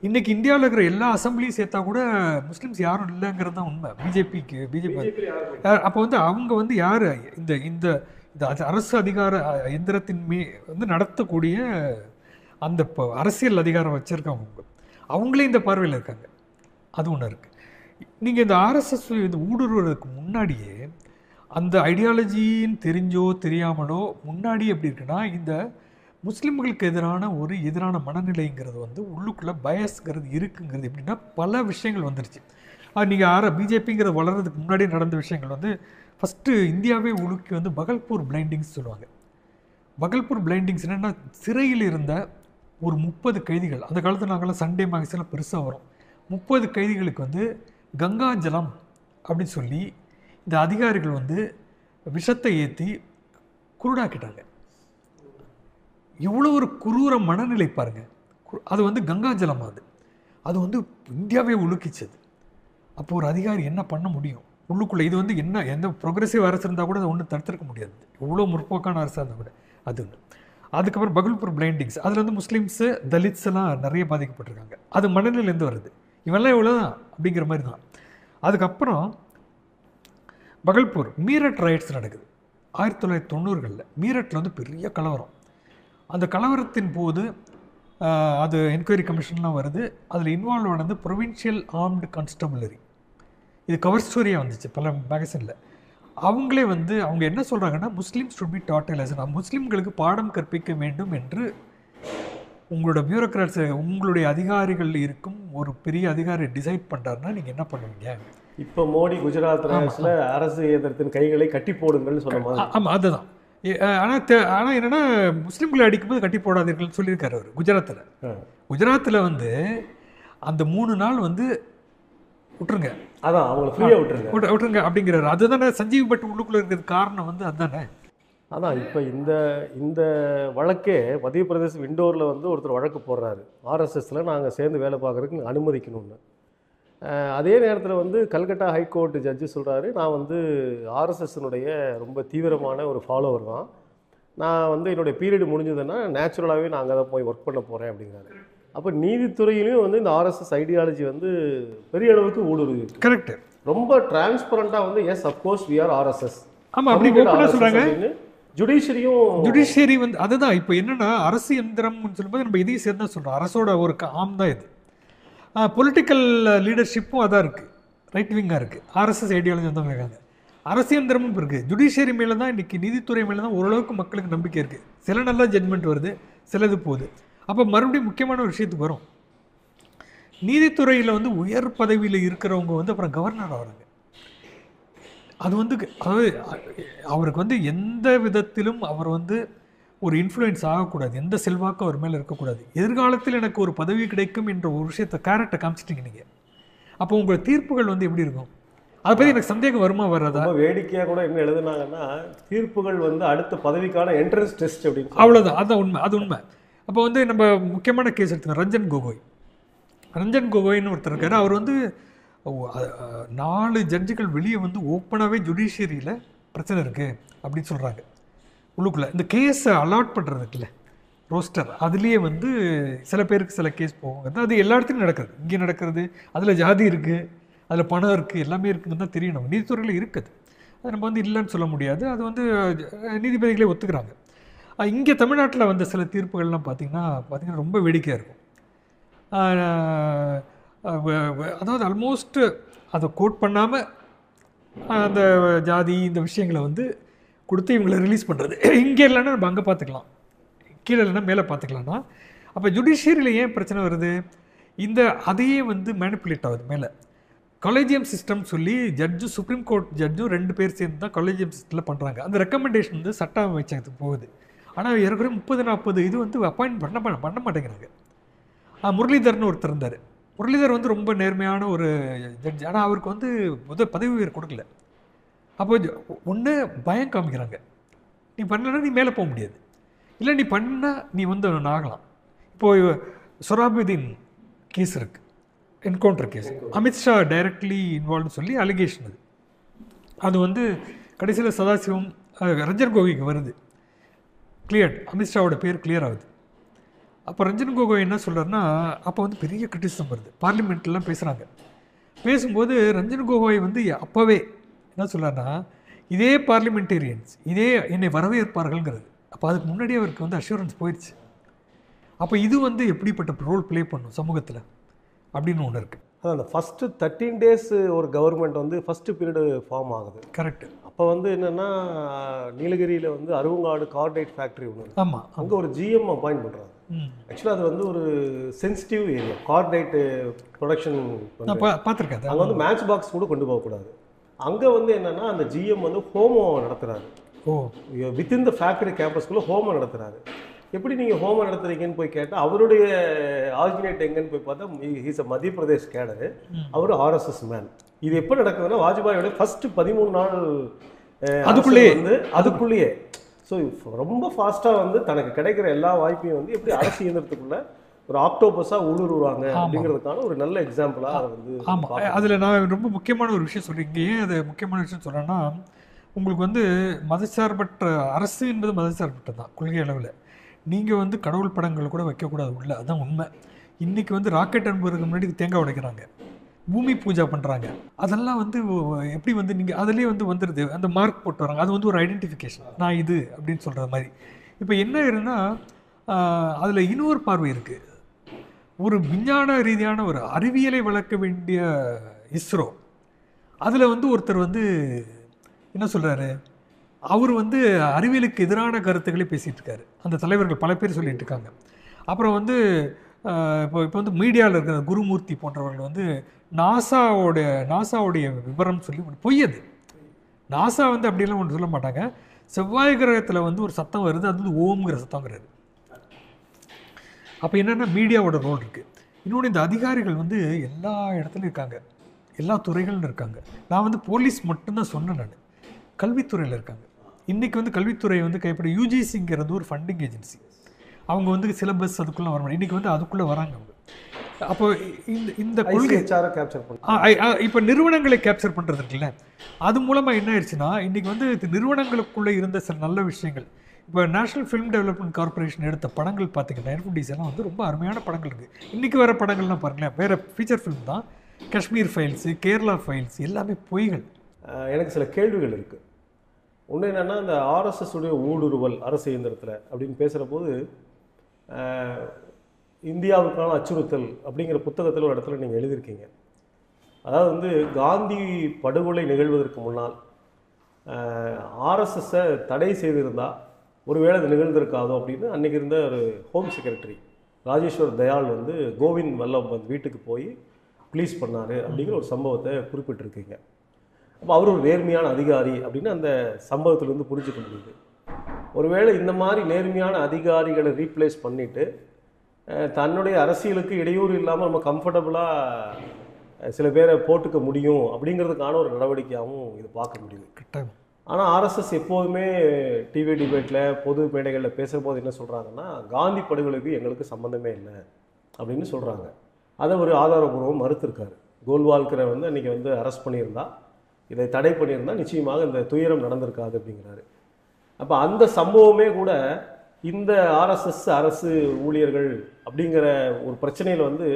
இன்றைக்கி இந்தியாவில் இருக்கிற எல்லா அசம்பிளியும் சேர்த்தா கூட முஸ்லீம்ஸ் யாரும் இல்லைங்கிறது தான் உண்மை. பிஜேபி அப்போ வந்து அவங்க வந்து யார் இந்த இந்த அரசு அதிகார எந்திரத்தின் வந்து நடத்தக்கூடிய அந்த அரசியல் அதிகாரம் வச்சுருக்கவங்க அவங்களே இந்த பார்வையில் இருக்காங்க. அது ஒன்று இருக்குது. நீங்கள் இந்த ஆர்எஸ்எஸ் இது ஊடுருவதுக்கு முன்னாடியே அந்த ஐடியாலஜின்னு தெரிஞ்சோ தெரியாமலோ முன்னாடி எப்படி இருக்குன்னா இந்த முஸ்லீம்களுக்கு எதிரான மனநிலைங்கிறது வந்து உள்ளுக்குள்ளே பயஸ்ங்கிறது இருக்குங்கிறது எப்படின்னா பல விஷயங்கள் வந்துருச்சு. நீங்கள் பிஜேபிங்கிறது வளர்கிறதுக்கு முன்னாடி நடந்த விஷயங்கள் வந்து ஃபஸ்ட்டு இந்தியாவே உலுக்கி வந்து பகல்பூர் பிளைண்டிங்ஸ் சொல்லுவாங்க. பகல்பூர் பிளைண்டிங்ஸ் என்னென்னா சிறையில் இருந்த ஒரு 30 கைதிகள், அந்த காலத்தில் நாங்கள்லாம் சண்டே மேகசினில் பெருசாக வரும், 30 கைதிகளுக்கு வந்து கங்கா ஜலம் அப்படின்னு சொல்லி இந்த அதிகாரிகள் வந்து விஷத்தை ஏற்றி குருடாக்கிட்டாங்க. இவ்வளோ ஒரு குரூர மனநிலை பாருங்கள். அது வந்து கங்கா ஜலம், அது வந்து இந்தியாவே உலுக்கிச்சது. அப்போ ஒரு அதிகாரி என்ன பண்ண முடியும் உள்ளுக்குள்ளே? இது வந்து எந்த ப்ரொக்ரெசிவ் அரசு இருந்தால் கூட அதை ஒன்றும் தடுத்திருக்க முடியாது, எவ்வளோ முற்போக்கான அரசாக இருந்தால் கூட. அது ஒன்று. அதுக்கப்புறம் பகல்பூர் பிளைண்டிங்ஸ், அதில் வந்து முஸ்லீம்ஸு தலித்ஸ் எல்லாம் நிறைய பாதிக்கப்பட்டிருக்காங்க. அது மனநிலையிலேருந்து வருது. இவெல்லாம் எவ்வளோதான் அப்படிங்கிற மாதிரி தான். அதுக்கப்புறம் பகல்பூர் மீரட் ரைட்ஸ் நடக்குது 1990களில். மீரட்டில் வந்து பெரிய கலவரம். அந்த கலவரத்தின் போது அது என்கொயரி கமிஷன்லாம் வருது. அதில் இன்வால்வ் ஆனது ப்ரொவின்ஷியல் ஆர்ம்டு கான்ஸ்டபிளரி. இது கவர் ஸ்டோரியாக வந்துச்சு பல மேகசினில். அவங்களே வந்து அவங்க என்ன சொல்கிறாங்கன்னா Muslims should be dot a lesson, முஸ்லீம்களுக்கு பாடம் கற்பிக்க வேண்டும் என்று உங்களோட பியூரோக்ராட்ஸ் உங்களுடைய அதிகாரிகள் இருக்கும் ஒரு பெரிய அதிகாரி டிசைட் பண்ணுறாருன்னா நீங்கள் என்ன பண்ணுவீங்க? இப்போ மோடி குஜராத் அரசு இயந்திரத்தின் கைகளை கட்டி போடுங்கள்னு சொன்ன மாதிரி. ஆமாம், அதுதான். ஆனால் என்னென்னா முஸ்லீம்களை அடிக்கும்போது கட்டி போடாதீர்கள்னு சொல்லியிருக்காரு அவர் குஜராத்தில். குஜராத்தில் வந்து அந்த 3 நாள் வந்து விட்டுருங்க, அதான் அவங்களை ஃப்ரீயாக விட்டுருங்க அப்படிங்கிறாரு. அதுதானே சஞ்சீவ் பட் உள்ளுக்குள்ளே இருக்கிறது காரணம் வந்து அதுதானே. அதான் இப்போ இந்த வழக்கே மத்திய பிரதேச இண்டோரில் வந்து ஒருத்தர் வழக்கு போடுறாரு, ஆர்எஸ்எஸில் நாங்கள் சேர்ந்து வேலை பார்க்குறதுக்கு அனுமதிக்கணும்னு. அதே நேரத்தில் வந்து கல்கட்டா ஹைகோர்ட் ஜட்ஜு சொல்கிறாரு, நான் வந்து ஆர்எஸ்எஸ்னுடைய ரொம்ப தீவிரமான ஒரு ஃபாலோவர் தான், நான் வந்து என்னுடைய பீரியட் முடிஞ்சதுன்னா நேச்சுரலாகவே நான் அங்கே தான் போய் ஒர்க் பண்ண போகிறேன் அப்படிங்கிறாரு. அப்போ நீதித்துறையிலையும் வந்து இந்த ஆர்எஸ்எஸ் ஐடியாலஜி வந்து பெரிய அளவுக்கு ஊடுருவி. கரெக்ட். ரொம்ப டிரான்ஸ்பரண்ட்டாக வந்து yes of course we are RSS. ஆமாம், அப்படி ஓப்பனாக சொல்கிறாங்க. ஜுடிஷியரியும் வந்து அதுதான். இப்போ என்னென்னா அரசு எந்திரம்னு சொல்லும்போது நம்ம இதையும் சேர்ந்து தான் சொல்கிறோம். அரசோட ஒரு ஆம் தான் இது. பொலிட்டிக்கல் லீடர்ஷிப்பும் அதான் இருக்குது, ரைட் விங்காக இருக்குது. ஆர்எஸ்எஸ் ஐடியாலஜி வந்தவங்க இருக்காங்க. அரசியந்திரமும் இருக்குது. ஜுடிஷியரி மேலே தான் இன்றைக்கி, நீதித்துறை மேலே தான் ஓரளவுக்கு மக்களுக்கு நம்பிக்கை இருக்குது. சில நல்ல ஜட்மெண்ட் வருது, சிலது போகுது. அப்போ மறுபடியும் முக்கியமான ஒரு விஷயத்துக்கு வரும். நீதித்துறையில் வந்து உயர் பதவியில் இருக்கிறவங்க வந்து அப்புறம் கவர்னர் ஆகிறாங்க. அது வந்து அதாவது அவருக்கு வந்து எந்த விதத்திலும் அவர் வந்து ஒரு இன்ஃப்ளூயன்ஸ் ஆகக்கூடாது, எந்த செல்வாக்கும் அவர் மேலே இருக்கக்கூடாது, எதிர்காலத்தில் எனக்கு ஒரு பதவி கிடைக்கும் என்ற ஒரு விஷயத்தை கேரக்டை காமிச்சிட்டிங்க நீங்கள். அப்போ உங்கள் தீர்ப்புகள் வந்து எப்படி இருக்கும்? அதை பற்றி எனக்கு சந்தேகம் வருமா வராதா? ரொம்ப வேடிக்கையாக கூட என்ன எழுதுனாங்கன்னா, தீர்ப்புகள் வந்து அடுத்த பதவிக்கான என்ட்ரன்ஸ் டெஸ்ட் அப்படின்னு. அவ்வளோதான், அதுதான் உண்மை, அது உண்மை. அப்போ வந்து நம்ம முக்கியமான கேஸ் எடுத்துக்கோங்க, ரஞ்சன் கோகோய். ரஞ்சன் கோகோய்னு ஒருத்தர் இருக்காரு. அவர் வந்து 4 ஜட்ஜுகள் வெளியே வந்து ஓப்பனாகவே ஜுடிஷியரியில் பிரச்சனை இருக்குது அப்படின்னு சொல்கிறாங்க. உள்ளுக்குள்ளே இந்த கேஸை அலாட் பண்ணுறதுக்குல்ல ரோஸ்டர், அதுலேயே வந்து சில பேருக்கு சில கேஸ் போவாங்க. அது எல்லா இடத்துலையும் நடக்குது, இங்கே நடக்கிறது. அதில் ஜாதி இருக்குது, அதில் பணம் இருக்குது, எல்லாமே இருக்குதுன்னு தான் தெரியும். நம்ம நீதித்துறையில் இருக்குது, அது நம்ம வந்து இல்லைன்னு சொல்ல முடியாது. அது வந்து நீதிபதிகளே ஒத்துக்கிறாங்க. இங்கே தமிழ்நாட்டில் வந்த சில தீர்ப்புகள்லாம் பார்த்திங்கன்னா ரொம்ப வேடிக்கையாக இருக்கும். அதாவது ஆல்மோஸ்ட் அதை கோட் பண்ணாமல் அந்த ஜாதி இந்த விஷயங்களை வந்து கொடுத்து இவங்களை ரிலீஸ் பண்ணுறது. இங்கே இல்லைன்னா நம்ம அங்கே பார்த்துக்கலாம், கீழே இல்லைன்னா மேலே பார்த்துக்கலாம்னா, அப்போ ஜுடிஷியரியில் ஏன் பிரச்சனை வருது? இந்த அதையே வந்து மேனிப்புலேட் ஆகுது மேலே. காலேஜியம் சிஸ்டம் சொல்லி ஜட்ஜு, சுப்ரீம் கோர்ட் ஜட்ஜும் 2 பேர் சேர்ந்து தான் காலேஜியம் சிஸ்டத்தில் பண்ணுறாங்க. அந்த ரெக்கமெண்டேஷன் வந்து சட்ட அமைச்சகத்துக்கு போகுது. ஆனால் ஏற்கனவே 30-40 இது வந்து அப்பாயின்ட் பண்ண மாட்டேங்கிறாங்க. முரளிதர்னு ஒருத்தர் இருந்தார். முரளிதர் வந்து ரொம்ப நேர்மையான ஒரு ஜட்ஜ். ஆனால் அவருக்கு வந்து பதவி உயர் கொடுக்கல. அப்போ ஒன்று பயம் காமிக்கிறாங்க, நீ பண்ணலன்னா நீ மேலே போக முடியாது, இல்லை நீ பண்ணால் நீ வந்து ஒன்று ஆகலாம். இப்போது சொராபுதீன் கேஸ் இருக்குது, என்கவுண்டர் கேஸ். அமித்ஷா டைரக்ட்லி இன்வால்வ்னு சொல்லி அலிகேஷன். அது வந்து கடைசியில் சதாசிவம் ரஞ்சன் கோகோய்க்கு வருது, கிளியர், அமித்ஷாவோட பேர் கிளியர் ஆகுது. அப்போ ரஞ்சன் கோகோய் என்ன சொல்கிறாருன்னா, அப்போ வந்து பெரிய கிரிட்டிசிசம் வருது, பார்லிமெண்ட்லாம் பேசுகிறாங்க. பேசும்போது ரஞ்சன் கோகோய் வந்து அப்போவே என்ன சொல்கிறாருன்னா, இதே பார்லிமெண்டேரியன்ஸ் இதே என்னை வரவேற்பார்கள்ங்கிறது. அப்போ அதுக்கு முன்னாடியே அவருக்கு வந்து அஷூரன்ஸ் போயிடுச்சு. அப்போ இது வந்து எப்படிப்பட்ட ரோல் ப்ளே பண்ணும் சமூகத்தில் அப்படின்னு ஒன்று இருக்குது. அதான் அந்த ஃபஸ்ட்டு 13 டேஸ் ஒரு கவர்மெண்ட் வந்து ஃபஸ்ட்டு பீரியடு ஃபார்ம் ஆகுது. கரெக்டு. அப்போ வந்து என்னென்னா, நீலகிரியில் வந்து அருவங்காடு கார்டைட் ஃபேக்ட்ரி ஒன்று. ஆமாம், அங்கே ஒரு ஜிஎம் அப்பாயிண்ட் பண்ணுறாங்க. ஆக்சுவலாக அது வந்து ஒரு சென்சிட்டிவ் ஏரியா, கார்டைட்டு ப்ரொடக்ஷன் பார்த்துருக்கேன். அங்கே வந்து மேட்ச் பாக்ஸ் கூட கொண்டு போகக்கூடாது. அங்கே வந்து என்னென்னா, அந்த ஜிஎம் வந்து ஹோமம் நடத்துகிறாரு. வித்தின் த ஃபேக்ட்ரி கேம்பஸ்குள்ளே ஹோமம் நடத்துகிறாரு. எப்படி நீங்கள் ஹோமம் நடத்துறீங்கன்னு போய் கேட்டால், அவருடைய ஆர்ஜினேட் எங்கன்னு போய் பார்த்தா ஹீஸ் அ மத்திய பிரதேஷ் கேடரு, அவர் ஆர்எஸ்எஸ் மேன். இது எப்போ நடக்குதுன்னா, வாஜ்பாயோட ஃபஸ்ட்டு 13 நாள் அதுக்குள்ளேயே. ஸோ ரொம்ப ஃபாஸ்ட்டாக வந்து தனக்கு கிடைக்கிற எல்லா வாய்ப்பையும் வந்து எப்படி அரசு இயந்திரத்துக்குள்ள ஒரு ஆக்டோபஸாக ஊடுருவாங்க அப்படிங்கிறதுக்கான ஒரு நல்ல எக்ஸாம்பிளாக அதை வந்து. ஆமாம், அதில் நான் ரொம்ப முக்கியமான ஒரு விஷயம் சொல்கிறேன். இங்கே ஏன் அது முக்கியமான விஷயம் சொல்கிறேன்னா, உங்களுக்கு வந்து மதச்சார்பற்ற அரசு என்பது மதச்சார்பற்றது தான் கொள்கை அளவில். நீங்கள் வந்து கடவுள் படங்கள் கூட வைக்கக்கூடாது உள்ள, அதுதான் உண்மை. இன்றைக்கி வந்து ராக்கெட் அனுப்புறதுக்கு முன்னாடி தேங்காய் உடைக்கிறாங்க, பூமி பூஜா பண்ணுறாங்க. அதெல்லாம் வந்து எப்படி வந்து நீங்கள் அதிலே வந்து வந்துடுது, அந்த மார்க் போட்டு வராங்க. அது வந்து ஒரு ஐடென்டிஃபிகேஷன், நான் இது அப்படின்னு சொல்கிற மாதிரி. இப்போ என்ன இருக்குன்னா, அதில் இன்னொரு பார்வை இருக்குது. ஒரு விஞ்ஞான ரீதியான ஒரு அறிவியலை வளர்க்க வேண்டிய இஸ்ரோ, அதில் வந்து ஒருத்தர் வந்து என்ன சொல்கிறாரு, அவர் வந்து அறிவியலுக்கு எதிரான கருத்துக்களை பேசிகிட்டு இருக்காரு. அந்த தலைவர்கள் பல பேர் சொல்லிட்டு இருக்காங்க. அப்புறம் வந்து இப்போ வந்து மீடியாவில் இருக்கிற குருமூர்த்தி போன்றவர்கள் வந்து நாசாவுடைய விவரம் சொல்லி பொய். அது நாசா வந்து அப்படியெல்லாம் ஒன்று சொல்ல மாட்டாங்க. செவ்வாய் கிரகத்தில் வந்து ஒரு சத்தம் வருது, அது வந்து ஓம்ங்கிற சத்தங்கிறாரு. அப்போ என்னென்னா, மீடியாவோட ரோல் இருக்குது. இன்னொன்று, இந்த அதிகாரிகள் வந்து எல்லா இடத்துலையும் இருக்காங்க, எல்லா துறைகளும் இருக்காங்க. நான் வந்து போலீஸ் மட்டும்தான் சொன்னேன், நான் கல்வித்துறையில் இருக்காங்க. இன்றைக்கி வந்து கல்வித்துறை வந்து கைப்பட யூஜிசிங்கிறது ஒரு ஃபண்டிங் ஏஜென்சி. அவங்க வந்து சிலபஸ் அதுக்குள்ளே வர முடியும். இன்றைக்கி வந்து அதுக்குள்ளே வராங்க அவங்க. அப்போ இந்த கொள்கை கேப்சர் இப்போ நிறுவனங்களை கேப்சர் பண்ணுறது இருக்குல்ல, அது மூலமாக என்ன ஆயிடுச்சுன்னா, இன்றைக்கி வந்து நிறுவனங்களுக்குள்ளே இருந்த சில நல்ல விஷயங்கள். இப்போ நேஷனல் ஃபிலிம் டெவலப்மெண்ட் கார்பரேஷன் எடுத்த படங்கள் பார்த்தீங்கன்னா, என்எஃப்டிஸ் எல்லாம் வந்து ரொம்ப அருமையான படங்கள் இருக்குது. இன்றைக்கி வர படங்கள்லாம் பாருங்களேன், வேறு ஃபீச்சர் ஃபிலிம் தான். காஷ்மீர் ஃபைல்ஸு, கேரளா ஃபைல்ஸ் எல்லாமே பொய்கள். எனக்கு சில கேள்விகள் இருக்குது. ஒன்று என்னென்னா, இந்த ஆர்எஸ்எஸ் உடைய ஊடுருவல் அரசு இயந்திரத்தில் அப்படின்னு பேசுகிற போது, இந்தியாவுக்கான அச்சுறுத்தல் அப்படிங்கிற புத்தகத்தில் ஒரு இடத்துல நீங்கள் எழுதியிருக்கீங்க. அதாவது வந்து காந்தி படுகொலை நிகழ்வதற்கு முன்னால் ஆர்எஸ்எஸ்ஸை தடை செய்திருந்தால் ஒருவேளை அது நிகழ்ந்திருக்காதோ அப்படின்னு அன்றைக்கி இருந்த ஒரு ஹோம் செக்ரட்டரி ராஜேஸ்வர் தயாள் வந்து கோவிந்த் வல்லப் வந்து வீட்டுக்கு போய் ப்ளீஸ் பண்ணார் அப்படிங்கிற ஒரு சம்பவத்தை குறிப்பிட்டிருக்கீங்க. அப்போ அவர் ஒரு நேர்மையான அதிகாரி அப்படின்னு அந்த சம்பவத்திலேருந்து புரிஞ்சுக்க முடியுது. ஒருவேளை இந்த மாதிரி நேர்மையான அதிகாரிகளை ரீப்ளேஸ் பண்ணிவிட்டு தன்னுடைய அரசியலுக்கு இடையூறு இல்லாமல் நம்ம கம்ஃபர்டபுளாக சில பேரை போட்டுக்க முடியும் அப்படிங்கிறதுக்கான ஒரு நடவடிக்கையாகவும் இது பார்க்க முடியுது. கட்டாயம். ஆனால் ஆர்எஸ்எஸ் எப்போதுமே டிவி டிபேட்டில் பொது மேடைகளில் பேசும்போது என்ன சொல்கிறாங்கன்னா, காந்தி படுகொலைக்கு எங்களுக்கு சம்மந்தமே இல்லை அப்படின்னு சொல்கிறாங்க. அதை ஒரு ஆதாரபூர்வம் மறுத்திருக்காரு. கோல்வால்கரை வந்து அன்றைக்கி வந்து அரெஸ்ட் பண்ணியிருந்தா, இதை தடை பண்ணியிருந்தா நிச்சயமாக இந்த துயரம் நடந்திருக்காது அப்படிங்கிறாரு. அப்போ அந்த சம்பவமே கூட இந்த ஆர்எஸ்எஸ் அரசு ஊழியர்கள் அப்படிங்கிற ஒரு பிரச்சனையில் வந்து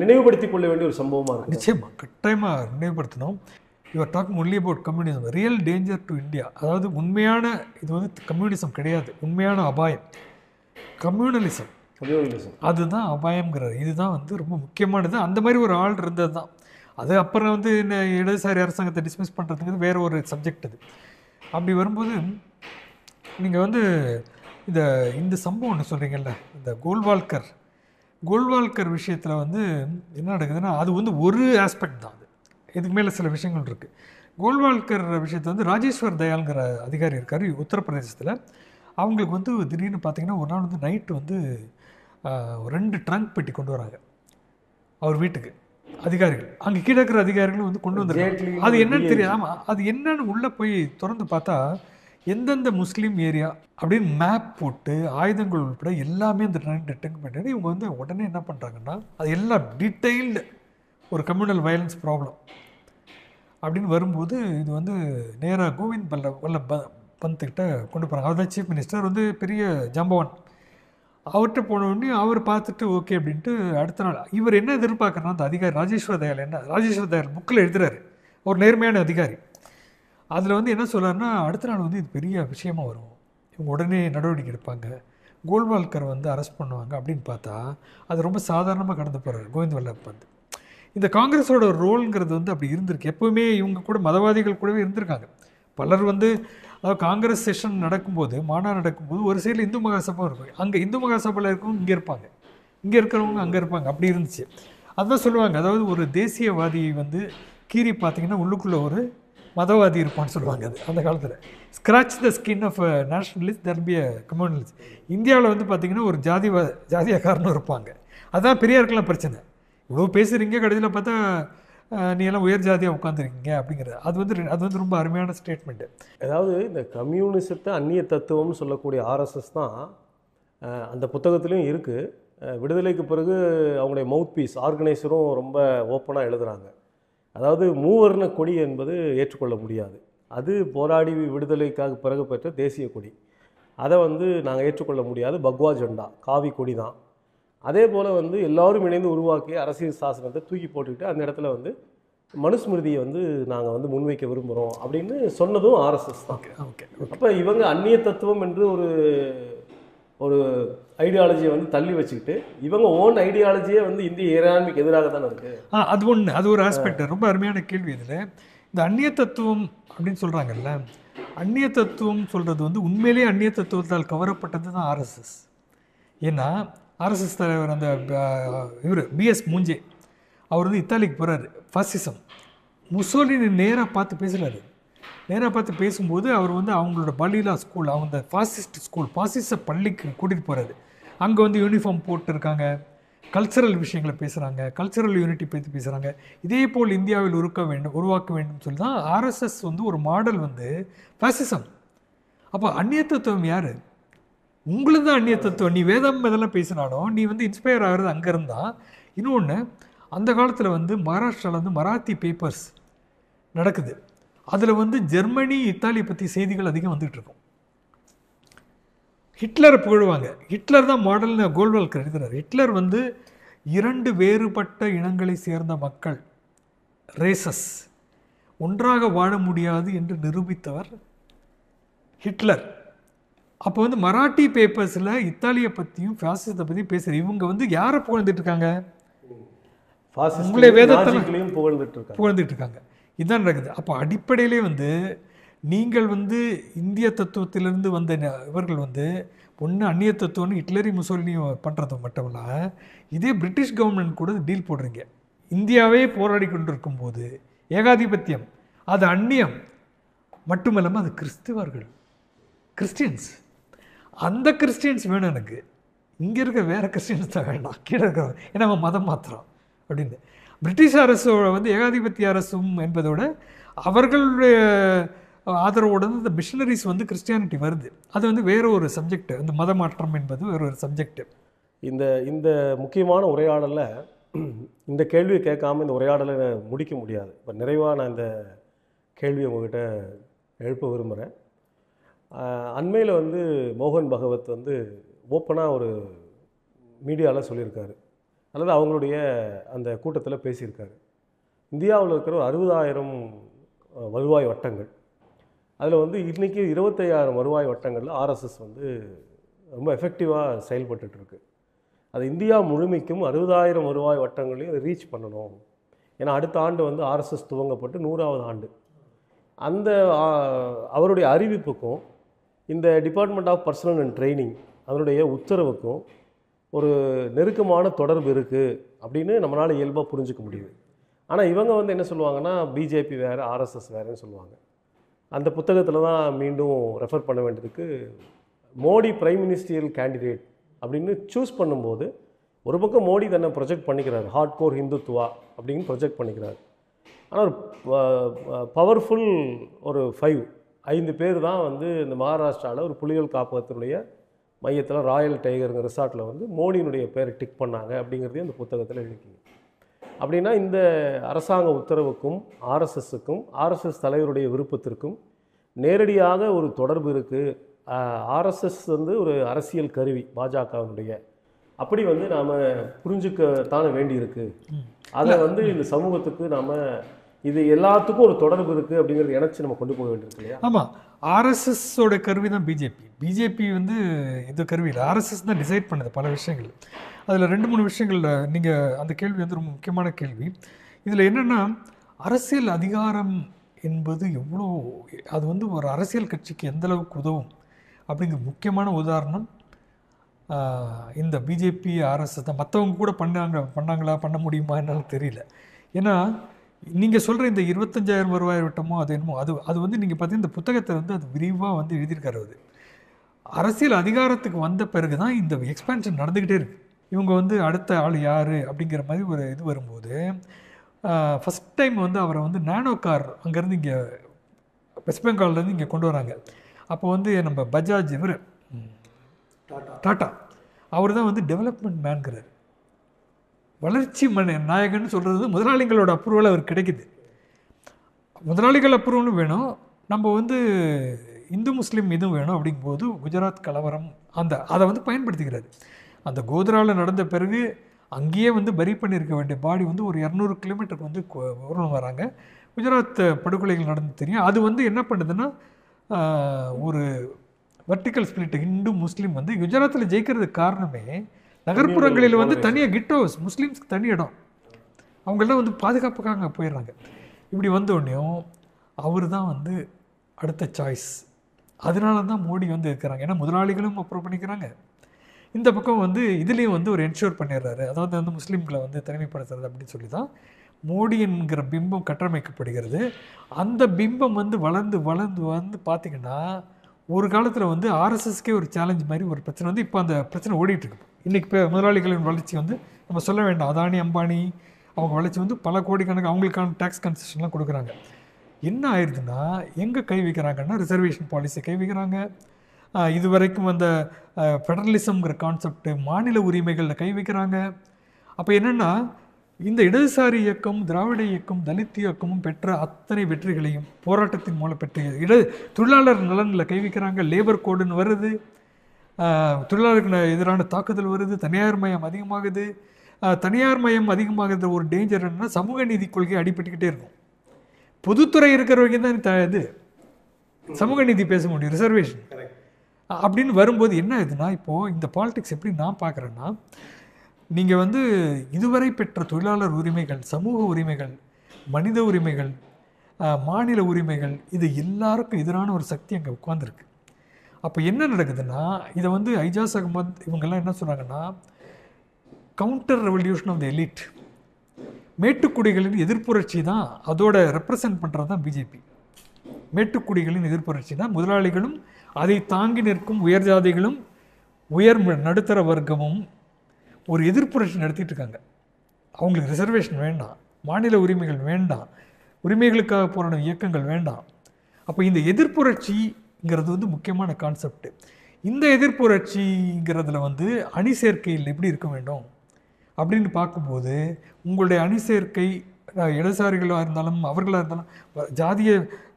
நினைவுபடுத்தி கொள்ள வேண்டிய ஒரு சம்பவமாக இருக்குது. நிச்சயமாக கட்டாயமாக நினைவுபடுத்தணும். You're talking only about communism, real danger to India. அதாவது உண்மையான இது வந்து கம்யூனிசம் கிடையாது, உண்மையான அபாயம் கம்யூனலிசம். அதுதான் அபாயம்ங்கிறது. இதுதான் வந்து ரொம்ப முக்கியமானது. அந்த மாதிரி ஒரு ஆள் இருந்தது தான். அது அப்புறம் வந்து இந்த இடதுசாரி அரசாங்கத்தை டிஸ்மிஸ் பண்ணுறதுங்கிறது வேறு ஒரு சப்ஜெக்ட். அது அப்படி வரும்போது நீங்கள் வந்து இந்த சம்பவம் ஒன்று சொல்கிறீங்கல்ல, இந்த கோல்வால்கர் விஷயத்தில் வந்து என்ன நடக்குதுன்னா, அது வந்து ஒரு ஆஸ்பெக்ட் தான். அது இதுக்கு மேலே சில விஷயங்கள் இருக்குது. கோல்வால்கர் விஷயத்தை வந்து ராஜேஸ்வர் தயாள்ங்கிற அதிகாரி இருக்கார் உத்தரப்பிரதேசத்தில். அவங்களுக்கு வந்து திடீர்னு பார்த்தீங்கன்னா ஒரு நாள் வந்து நைட்டு வந்து 2 ட்ரங்க் பெட்டி கொண்டு வராங்க அவர் வீட்டுக்கு அதிகாரிகள். அங்கே கீழே இருக்கிற அதிகாரிகளும் வந்து கொண்டு வந்துருக்காங்க. அது என்னன்னு தெரியாது. ஆமாம், அது என்னன்னு உள்ளே போய் திறந்து பார்த்தா எந்தெந்த முஸ்லீம் ஏரியா அப்படின்னு மேப் போட்டு ஆயுதங்கள் உட்பட எல்லாமே அந்த 2 ட்ரங்க் பெட்டி. இவங்க வந்து உடனே என்ன பண்ணுறாங்கன்னா, அது எல்லாம் டீட்டெயில்டு ஒரு கம்யூனல் வயலன்ஸ் ப்ராப்ளம் அப்படின்னு வரும்போது இது வந்து நேராக கோவிந்த் வல்லப் பந்த்கிட்ட கொண்டு போகிறாங்க. அவர் தான் சீஃப் மினிஸ்டர், வந்து பெரிய ஜம்பவான். அவர்கிட்ட போன உடனே அவர் பார்த்துட்டு ஓகே அப்படின்ட்டு அடுத்த நாள் இவர் என்ன எதிர்பார்க்குறனா, அந்த அதிகாரி ராஜேஸ்வர் தயாள் புக்கில் எழுதுறாரு, ஒரு நேர்மையான அதிகாரி. அதில் வந்து என்ன சொல்கிறாருன்னா, அடுத்த நாள் வந்து இது பெரிய விஷயமா வரும், இவங்க உடனே நடவடிக்கை எடுப்பாங்க, கோல்வால்கரை வந்து அரெஸ்ட் பண்ணுவாங்க அப்படின்னு பார்த்தா அது ரொம்ப சாதாரணமாக கடந்து போகிறார் கோவிந்த் வல்லப் பந்த். இந்த காங்கிரஸோட ரோல்ங்கிறது வந்து அப்படி இருந்திருக்கு. எப்போவுமே இவங்க கூட மதவாதிகள் கூடவே இருந்திருக்காங்க. பலர் வந்து அதாவது காங்கிரஸ் செஷன் நடக்கும்போது, மாநாடு நடக்கும்போது ஒரு சைடில் இந்து மகாசபா இருக்கும், அங்கே இந்து மகாசபையில் இருக்கவங்க இங்கே இருப்பாங்க, இங்கே இருக்கிறவங்க அங்கே இருப்பாங்க, அப்படி இருந்துச்சு. அதுதான் சொல்லுவாங்க, அதாவது ஒரு தேசியவாதியை வந்து கீறி பார்த்தீங்கன்னா உள்ளுக்குள்ளே ஒரு மதவாதி இருப்பான்னு சொல்லுவாங்க. அது அந்த காலத்தில் scratch the skin of nationalist there be a communalist. இந்தியாவில் வந்து பார்த்திங்கன்னா ஒரு ஜாதியக்காரனும் இருப்பாங்க. அதுதான் பெரியாருக்கெல்லாம் பிரச்சனை. இவ்வளோ பேசுகிறீங்க, கடைசியில் பார்த்தா நீ எல்லாம் உயர் ஜாதியாக உட்காந்துருக்கீங்க அப்படிங்கிறது. அது வந்து ரொம்ப அருமையான ஸ்டேட்மெண்ட்டு. அதாவது இந்த கம்யூனிசத்தை அந்நிய தத்துவம்னு சொல்லக்கூடிய ஆர்எஸ்எஸ் தான் அந்த புத்தகத்துலேயும் இருக்குது. விடுதலைக்கு பிறகு அவங்களுடைய மவுத் பீஸ் ஆர்கனைசரும் ரொம்ப ஓப்பனாக எழுதுகிறாங்க. அதாவது மூவர்ண கொடி என்பது ஏற்றுக்கொள்ள முடியாது, அது போராடி விடுதலைக்காக பிறகு பெற்ற தேசிய கொடி, அதை வந்து நாங்கள் ஏற்றுக்கொள்ள முடியாது, பக்வா ஜெண்டா காவி கொடி தான். அதே போல் வந்து எல்லோரும் இணைந்து உருவாக்கிய அரசியல் சாசனத்தை தூக்கி போட்டுக்கிட்டு அந்த இடத்துல வந்து மனுஸ்மிருதியை வந்து நாங்கள் வந்து முன்வைக்க விரும்புகிறோம் அப்படின்னு சொன்னதும் ஆர்எஸ்எஸ் தான். அப்போ இவங்க அந்நிய தத்துவம் என்று ஒரு ஐடியாலஜியை வந்து தள்ளி வச்சுக்கிட்டு இவங்க ஓன் ஐடியாலஜியே வந்து இந்திய இறையாண்மைக்கு எதிராக தானே இருக்குது. அது ஒன்று, அது ஒரு ஆஸ்பெக்ட். ரொம்ப அருமையான கேள்வி. இதில் இந்த அந்நிய தத்துவம் அப்படின்னு சொல்கிறாங்கல்ல, அந்நிய தத்துவம் சொல்கிறது வந்து உண்மையிலேயே அந்நிய தத்துவத்தால் கவரப்பட்டது தான் ஆர்எஸ்எஸ். ஏன்னா ஆர்எஸ்எஸ் தலைவர் அந்த இவர் பிஎஸ் மூஞ்சே அவர் வந்து இத்தாலிக்கு போகிறாரு, ஃபாசிசம் முசோலினி நேராக பார்த்து பேசுகிறாரு. நேராக பார்த்து பேசும்போது அவர் வந்து அவங்களோட பலிலா ஸ்கூல், அவங்க ஃபாசிஸ்ட் ஸ்கூல், ஃபாசிச பள்ளிக்கு கூட்டிகிட்டு போகிறாரு. அங்கே வந்து யூனிஃபார்ம் போட்டுருக்காங்க, கல்ச்சரல் விஷயங்களை பேசுகிறாங்க, கல்ச்சரல் யூனிட்டி பற்றி பேசுகிறாங்க. இதே போல் இந்தியாவில் உருவாக்க வேண்டும் சொல்லி தான் ஆர்எஸ்எஸ் வந்து ஒரு மாடல் வந்து ஃபாசிசம். அப்போ அந்நிய தத்துவம் யார்? உங்களுக்கு தான் அந்நிய தத்துவம். நீ வேதம் இதெல்லாம் பேசினாலும் நீ வந்து இன்ஸ்பயர் ஆகிறது அங்கே இருந்தால். இன்னொன்று, அந்த காலத்தில் வந்து மகாராஷ்டிராவில் வந்து மராத்தி பேப்பர்ஸ் நடக்குது, அதில் வந்து ஜெர்மனி இத்தாலியை பற்றி செய்திகள் அதிகம் வந்துகிட்டு இருக்கும். ஹிட்லரை புகழ்வாங்க, ஹிட்லர் தான் மாடல்னு கோல்வால்கர் எழுதுகிறார். ஹிட்லர் வந்து 2 வேறுபட்ட இனங்களை சேர்ந்த மக்கள், ரேசஸ், ஒன்றாக வாழ முடியாது என்று நிரூபித்தவர் ஹிட்லர். அப்போ வந்து மராட்டி பேப்பர்ஸில் இத்தாலியை பற்றியும் ஃபாசிசத்தை பற்றியும் பேசுகிற இவங்க வந்து யாரை புகழ்ந்துட்டு இருக்காங்க? உங்களுடைய வேதத்தையும் புகழ்ந்துட்டு இருக்காங்க. இதுதான் நடக்குது. அப்போ அடிப்படையிலே வந்து நீங்கள் வந்து இந்திய தத்துவத்திலிருந்து வந்த இவர்கள் வந்து ஒன்று அந்நிய தத்துவம்னு ஹிட்லரி முசோலினியும் பண்ணுறது மட்டும் இல்லை, இதே பிரிட்டிஷ் கவர்மெண்ட் கூட டீல் போடுறீங்க. இந்தியாவே போராடி கொண்டு இருக்கும்போது ஏகாதிபத்தியம், அது அந்நியம் மட்டுமல்லாமல் அது கிறிஸ்துவர்கள். கிறிஸ்டியன்ஸ். அந்த கிறிஸ்டியன்ஸ் வேணும் எனக்கு, இங்கே இருக்க வேறு கிறிஸ்டியன்ஸ் தான் வேண்டாம், கீழே இருக்கிறவங்க, ஏன்னா நம்ம மதம் மாத்திரம் அப்படின்னு. பிரிட்டிஷ் அரசோட வந்து ஏகாதிபத்திய அரசும் என்பதோட அவர்களுடைய ஆதரவோட இந்த மிஷனரிஸ் வந்து கிறிஸ்டியானிட்டி வருது. அது வந்து வேற ஒரு சப்ஜெக்ட், இந்த மத மாற்றம் என்பது வேற ஒரு சப்ஜெக்ட். இந்த இந்த முக்கியமான உரையாடலில் இந்த கேள்வியை கேட்காம இந்த உரையாடலை முடிக்க முடியாது. இப்போ நிறைவாக நான் இந்த கேள்வியை உங்ககிட்ட எழுப்ப விரும்புகிறேன். அண்மையில் வந்து மோகன் பகவத் வந்து ஓப்பனாக ஒரு மீடியாவில் சொல்லியிருக்காரு, அல்லது அவங்களுடைய அந்த கூட்டத்தில் பேசியிருக்காரு. இந்தியாவில் இருக்கிற ஒரு 60,000 வருவாய் வட்டங்கள், அதில் வந்து இன்றைக்கி 25,000 வருவாய் வட்டங்களில் ஆர்எஸ்எஸ் வந்து ரொம்ப எஃபெக்டிவாக செயல்பட்டுருக்கு. அது இந்தியா முழுமைக்கும் 60,000 வருவாய் வட்டங்களையும் அதை ரீச் பண்ணணும். ஏன்னா அடுத்த ஆண்டு வந்து ஆர்எஸ்எஸ் துவங்கப்பட்டு 100வது ஆண்டு. அந்த அவருடைய அறிவிப்புக்கும் இந்த department of personnel and training அதனுடைய உத்தரவுக்கும் ஒரு நெருக்கமான தொடர்பு இருக்குது அப்படின்னு நம்மளால் இயல்பாக புரிஞ்சிக்க முடியுது. ஆனால் இவங்க வந்து என்ன சொல்லுவாங்கன்னா, பிஜேபி வேறு ஆர்எஸ்எஸ் வேறுன்னு சொல்லுவாங்க. அந்த புத்தகத்தில் தான் மீண்டும் ரெஃபர் பண்ண வேண்டியதுக்கு, மோடி பிரைம் மினிஸ்டரியல் கேண்டிடேட் அப்படின்னு சூஸ் பண்ணும்போது ஒரு பக்கம் மோடி தன்னை ப்ரொஜெக்ட் பண்ணிக்கிறார், ஹார்ட் கோர் ஹிந்துத்துவா அப்படின்னு ப்ரொஜெக்ட் பண்ணிக்கிறார். ஆனால் ஒரு பவர்ஃபுல் ஒரு 5 பேர் தான் வந்து இந்த மகாராஷ்டிராவில் ஒரு புலிகள் காப்பகத்தினுடைய மையத்தில் ராயல் டைகருங்க ரிசார்ட்டில் வந்து மோடியினுடைய பேரை டிக் பண்ணாங்க அப்படிங்கிறதையும் அந்த புத்தகத்தில் எழுதிக்கிங்க. அப்படின்னா இந்த அரசாங்க உத்தரவுக்கும் ஆர்எஸ்எஸ்ஸுக்கும் ஆர்எஸ்எஸ் தலைவருடைய விருப்பத்திற்கும் நேரடியாக ஒரு தொடர்பு இருக்குது. ஆர்எஸ்எஸ் வந்து ஒரு அரசியல் கருவி பாஜகவினுடைய, அப்படி வந்து நாம் புரிஞ்சுக்கத்தானே வேண்டியிருக்கு. அதை வந்து இந்த சமூகத்துக்கு நாம் இது எல்லாத்துக்கும் ஒரு தொடர்பு இருக்குது அப்படிங்கிறது இணைச்சி நம்ம கொண்டு போக வேண்டியிருக்கு இல்லையா? ஆமாம், ஆர்எஸ்எஸோட கருவி தான் பிஜேபி வந்து இது கருவி இல்லை, ஆர்எஸ்எஸ் தான் டிசைட் பண்ணுது பல விஷயங்கள். அதில் 2-3 விஷயங்கள் நீங்கள் அந்த கேள்வி வந்து ரொம்ப முக்கியமான கேள்வி. இதில் என்னென்னா, அரசியல் அதிகாரம் என்பது எவ்வளோ, அது வந்து ஒரு அரசியல் கட்சிக்கு எந்தளவுக்கு உதவும் அப்படிங்கிற முக்கியமான உதாரணம் இந்த பிஜேபி ஆர்எஸ்எஸ் தான். மற்றவங்க கூட பண்ணாங்களா பண்ண முடியுமா என்னாலும் தெரியல. ஏன்னா நீங்கள் சொல்கிற இந்த 25,000 வருவாய் வட்டமோ அது என்னமோ அது வந்து நீங்கள் பார்த்தீங்கன்னா இந்த புத்தகத்தை வந்து அது விரிவாக வந்து எழுதியிருக்காரு. அது அரசியல் அதிகாரத்துக்கு வந்த பிறகு தான் இந்த எக்ஸ்பேன்ஷன் நடந்துக்கிட்டே இருக்குது. இவங்க வந்து அடுத்த ஆள் யார் அப்படிங்கிற மாதிரி ஒரு இது வரும்போது, ஃபஸ்ட் டைம் வந்து அவரை வந்து நானோ கார் அங்கேருந்து இங்கே வெஸ்ட் பெங்கால்லேருந்து இங்கே கொண்டு வராங்க. அப்போ வந்து நம்ம பஜாஜ் இவர் டாட்டா அவர் தான் வந்து டெவலப்மெண்ட் மேன்கிறார், வளர்ச்சி நாயகன் சொல்கிறது. முதலாளிகளோட அப்ரூவல் அவர் கிடைக்குது. முதலாளிகள் அப்ரூவலும் வேணும், நம்ம வந்து இந்து முஸ்லீம் இதுவும் வேணும். அப்படிங்கும்போது குஜராத் கலவரம் அதை வந்து பயன்படுத்திக்கிறாரு. அந்த கோத்ராவில் நடந்த பிறகு அங்கேயே வந்து பரி பண்ணியிருக்க வேண்டிய பாடி வந்து ஒரு 200 கிலோமீட்டருக்கு வந்து ஊர்வலம் வராங்க. குஜராத் படுகொலைகள் நடந்து தெரியும். அது வந்து என்ன பண்ணுதுன்னா, ஒரு வெர்டிக்கல் ஸ்பிளிட் ஹிந்து முஸ்லீம் வந்து குஜராத்தில் ஜெயிக்கிறதுக்கு காரணமே நகர்ப்புறங்களில் வந்து தனியாக கிட் ஹவுஸ், முஸ்லீம்ஸ்க்கு தனி இடம், அவங்களாம் வந்து பாதுகாப்புக்காக அங்கே போயிடுறாங்க. இப்படி வந்தோடனையும் அவர் தான் வந்து அடுத்த சாய்ஸ். அதனால தான் மோடி வந்து இருக்கிறாங்க. ஏன்னா முதலாளிகளும் அப்ரூவ் பண்ணிக்கிறாங்க, இந்த பக்கம் வந்து இதுலேயும் வந்து ஒரு என்ஷூர் பண்ணிடுறாரு. அதாவது வந்து முஸ்லீம்களை வந்து தனிமைப்படுத்துறது அப்படின்னு சொல்லி தான் மோடி என்கிற பிம்பம் கட்டமைக்கப்படுகிறது. அந்த பிம்பம் வந்து வளர்ந்து வந்து பார்த்திங்கன்னா ஒரு காலத்தில் வந்து ஆர்எஸ்எஸ்க்கே ஒரு சேலஞ்ச் மாதிரி ஒரு பிரச்சனை வந்து இப்போ அந்த பிரச்சனை ஓடிட்டுருக்கு. இன்றைக்கி இப்போ முதலாளிகளின் வளர்ச்சி வந்து நம்ம சொல்ல வேண்டாம், அதானி அம்பானி அவங்க வளர்ச்சி வந்து பல கோடிக்கணக்கு அவங்களுக்கான டேக்ஸ் கன்செஷன்லாம் கொடுக்குறாங்க. என்ன ஆயிடுதுன்னா, எங்கே கை வைக்கிறாங்கன்னா ரிசர்வேஷன் பாலிசி கை வைக்கிறாங்க. இது வரைக்கும் அந்த ஃபெடரலிசம்ங்கிற கான்செப்ட் மாநில உரிமைகளில் கை வைக்கிறாங்க. அப்போ என்னென்னா, இந்த இடதுசாரி இயக்கம், திராவிட இயக்கம், தலித் இயக்கமும் பெற்ற அத்தனை வெற்றிகளையும் போராட்டத்தின் மூலம் பெற்ற தொழிலாளர் நலனில் கை வைக்கிறாங்க. லேபர் கோடுன்னு வருது, தொழிலாளருக்கு எதிரான தாக்குதல் வருது, தனியார் மயம் அதிகமாகுது. தனியார் மயம் அதிகமாகுற ஒரு டேஞ்சர் என்னன்னா, சமூக நீதி கொள்கை அடிபட்டுக்கிட்டே இருக்கும். பொதுத்துறை இருக்கிற வரைக்கும் தான் இது சமூக நீதி பேச முடியும், ரிசர்வேஷன் அப்படின்னு வரும்போது என்ன ஆகுதுன்னா, இப்போது இந்த பாலிடிக்ஸ் எப்படி நான் பார்க்குறேன்னா, நீங்கள் வந்து இதுவரை பெற்ற தொழிலாளர் உரிமைகள், சமூக உரிமைகள், மனித உரிமைகள், மாநில உரிமைகள், இது எல்லாருக்கும் எதிரான ஒரு சக்தி அங்கே உட்காந்துருக்கு. அப்போ என்ன நடக்குதுன்னா, இதை வந்து ஐஜாஸ் அகமது இவங்கெல்லாம் என்ன சொல்கிறாங்கன்னா, counter revolution of the elite, மேட்டுக்குடிகளின் எதிர்ப்புரட்சி தான் அதோட ரெப்ரசன்ட் பண்ணுறது தான் பிஜேபி. மேட்டுக்குடிகளின் எதிர்ப்புரட்சினா முதலாளிகளும் அதை தாங்கி நிற்கும் உயர் ஜாதிகளும் உயர் நடுத்தர வர்க்கமும் ஒரு எதிர்ப்புரட்சி நடத்திட்டு இருக்காங்க. அவங்களுக்கு ரிசர்வேஷன் வேண்டாம், மாநில உரிமைகள் வேண்டாம், உரிமைகளுக்காக போராடும் இயக்கங்கள் வேண்டாம். அப்போ இந்த எதிர்ப்புரட்சிங்கிறது வந்து முக்கியமான கான்செப்ட். இந்த எதிர்ப்புரட்சிங்கிறதுல வந்து அணி சேர்க்கையில் எப்படி இருக்க வேண்டும் அப்படின்னு பார்க்கும்போது, உங்களுடைய அணி சேர்க்கை இடதுசாரிகளாக இருந்தாலும் அவர்களாக இருந்தாலும்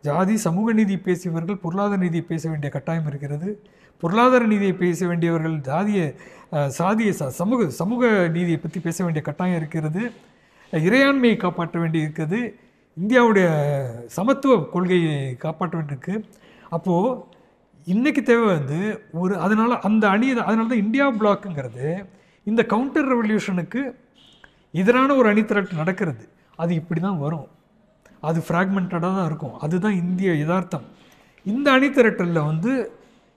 ஜாதி சமூக நீதி பேசியவர்கள் பொருளாதார நீதியை பேச வேண்டிய கட்டாயம் இருக்கிறது. பொருளாதார நீதியை பேச வேண்டியவர்கள் சமூக நீதியை பற்றி பேச வேண்டிய கட்டாயம் இருக்கிறது. இறையாண்மையை காப்பாற்ற வேண்டி இருக்குது. இந்தியாவுடைய சமத்துவ கொள்கையை காப்பாற்ற வேண்டியிருக்கு. அப்போது இன்றைக்கி தேவை வந்து அதனால் தான் இந்தியா பிளாக்குங்கிறது இந்த கவுண்டர் ரெவல்யூஷனுக்கு எதிரான ஒரு அணிதிரட்டு நடக்கிறது. அது இப்படி தான் வரும், அது ஃப்ராக்மெண்டடாக தான் இருக்கும். அதுதான் இந்திய யதார்த்தம். இந்த அணிதிரட்டலில் வந்து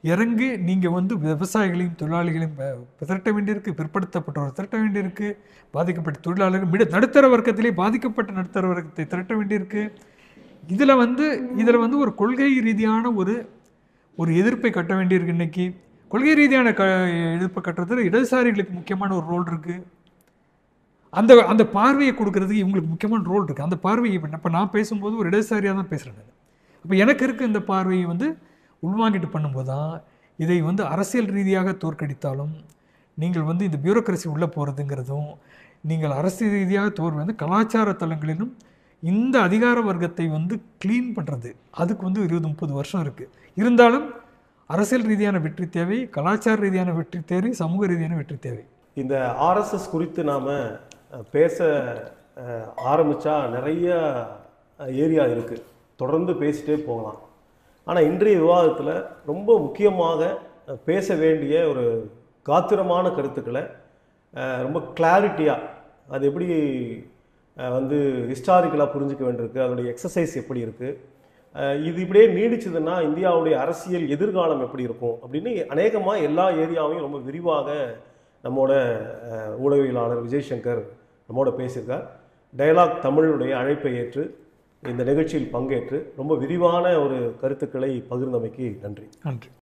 இறங்கி நீங்கள் வந்து விவசாயிகளையும் தொழிலாளிகளையும் திரட்ட வேண்டியிருக்கு, பிற்படுத்தப்பட்டவரை திரட்ட வேண்டியிருக்கு, பாதிக்கப்பட்ட தொழிலாளர்கள் நடுத்தர வர்க்கத்திலே பாதிக்கப்பட்ட நடுத்தர வர்க்கத்தை திரட்ட வேண்டியிருக்கு. இதில் வந்து ஒரு கொள்கை ரீதியான ஒரு எதிர்ப்பை கட்ட வேண்டியிருக்கு. இன்றைக்கி கொள்கை ரீதியான எதிர்ப்பை கட்டுறதுல இடதுசாரிகளுக்கு முக்கியமான ஒரு ரோல் இருக்குது. அந்த பார்வையை கொடுக்கறதுக்கு இவங்களுக்கு முக்கியமான ரோல் இருக்குது. அந்த பார்வையை இப்போ நான் பேசும்போது ஒரு இடதுசாரியாக தான் பேசுகிறேன். அப்போ எனக்கு இருக்க இந்த பார்வையை வந்து உள்வாங்கிட்டு பண்ணும்போது தான் இதை வந்து அரசியல் ரீதியாக தோற்கடித்தாலும் நீங்கள் வந்து இந்த பியூரோக்ரசி உள்ளே போகிறதுங்கிறதும், நீங்கள் அரசியல் ரீதியாக வந்து கலாச்சார தளங்களிலும் இந்த அதிகார வர்க்கத்தை வந்து க்ளீன் பண்ணுறது அதுக்கு வந்து 20-30 வருஷம் இருக்குது. இருந்தாலும் அரசியல் ரீதியான வெற்றி தேவை, கலாச்சார ரீதியான வெற்றி தேவை, சமூக ரீதியான வெற்றி தேவை. இந்த ஆர்எஸ்எஸ் குறித்து நாம் பேச ஆரம்பித்தா நிறைய ஏரியா இருக்குது, தொடர்ந்து பேசிகிட்டே போகலாம். ஆனால் இன்றைய விவாதத்தில் ரொம்ப முக்கியமாக பேச வேண்டிய ஒரு காத்திரமான கருத்துக்களை ரொம்ப கிளாரிட்டியாக அது எப்படி வந்து ஹிஸ்டாரிக்கலாக புரிஞ்சிக்க வேண்டியிருக்கு, அதோடைய எக்ஸசைஸ் எப்படி இருக்குது, இது இப்படியே நீடிச்சதுன்னா இந்தியாவுடைய அரசியல் எதிர்காலம் எப்படி இருக்கும் அப்படின்னு அநேகமாக எல்லா ஏரியாவையும் ரொம்ப விரிவாக நம்மோட ஊடகவியலாளர் விஜய்சங்கர் நம்மோட பேசியிருக்கார். டயலாக் தமிழுடைய அழைப்பை ஏற்று இந்த நிகழ்ச்சியில் பங்கேற்று ரொம்ப விரிவான ஒரு கருத்துக்களை பகிர்ந்தமைக்கு நன்றி.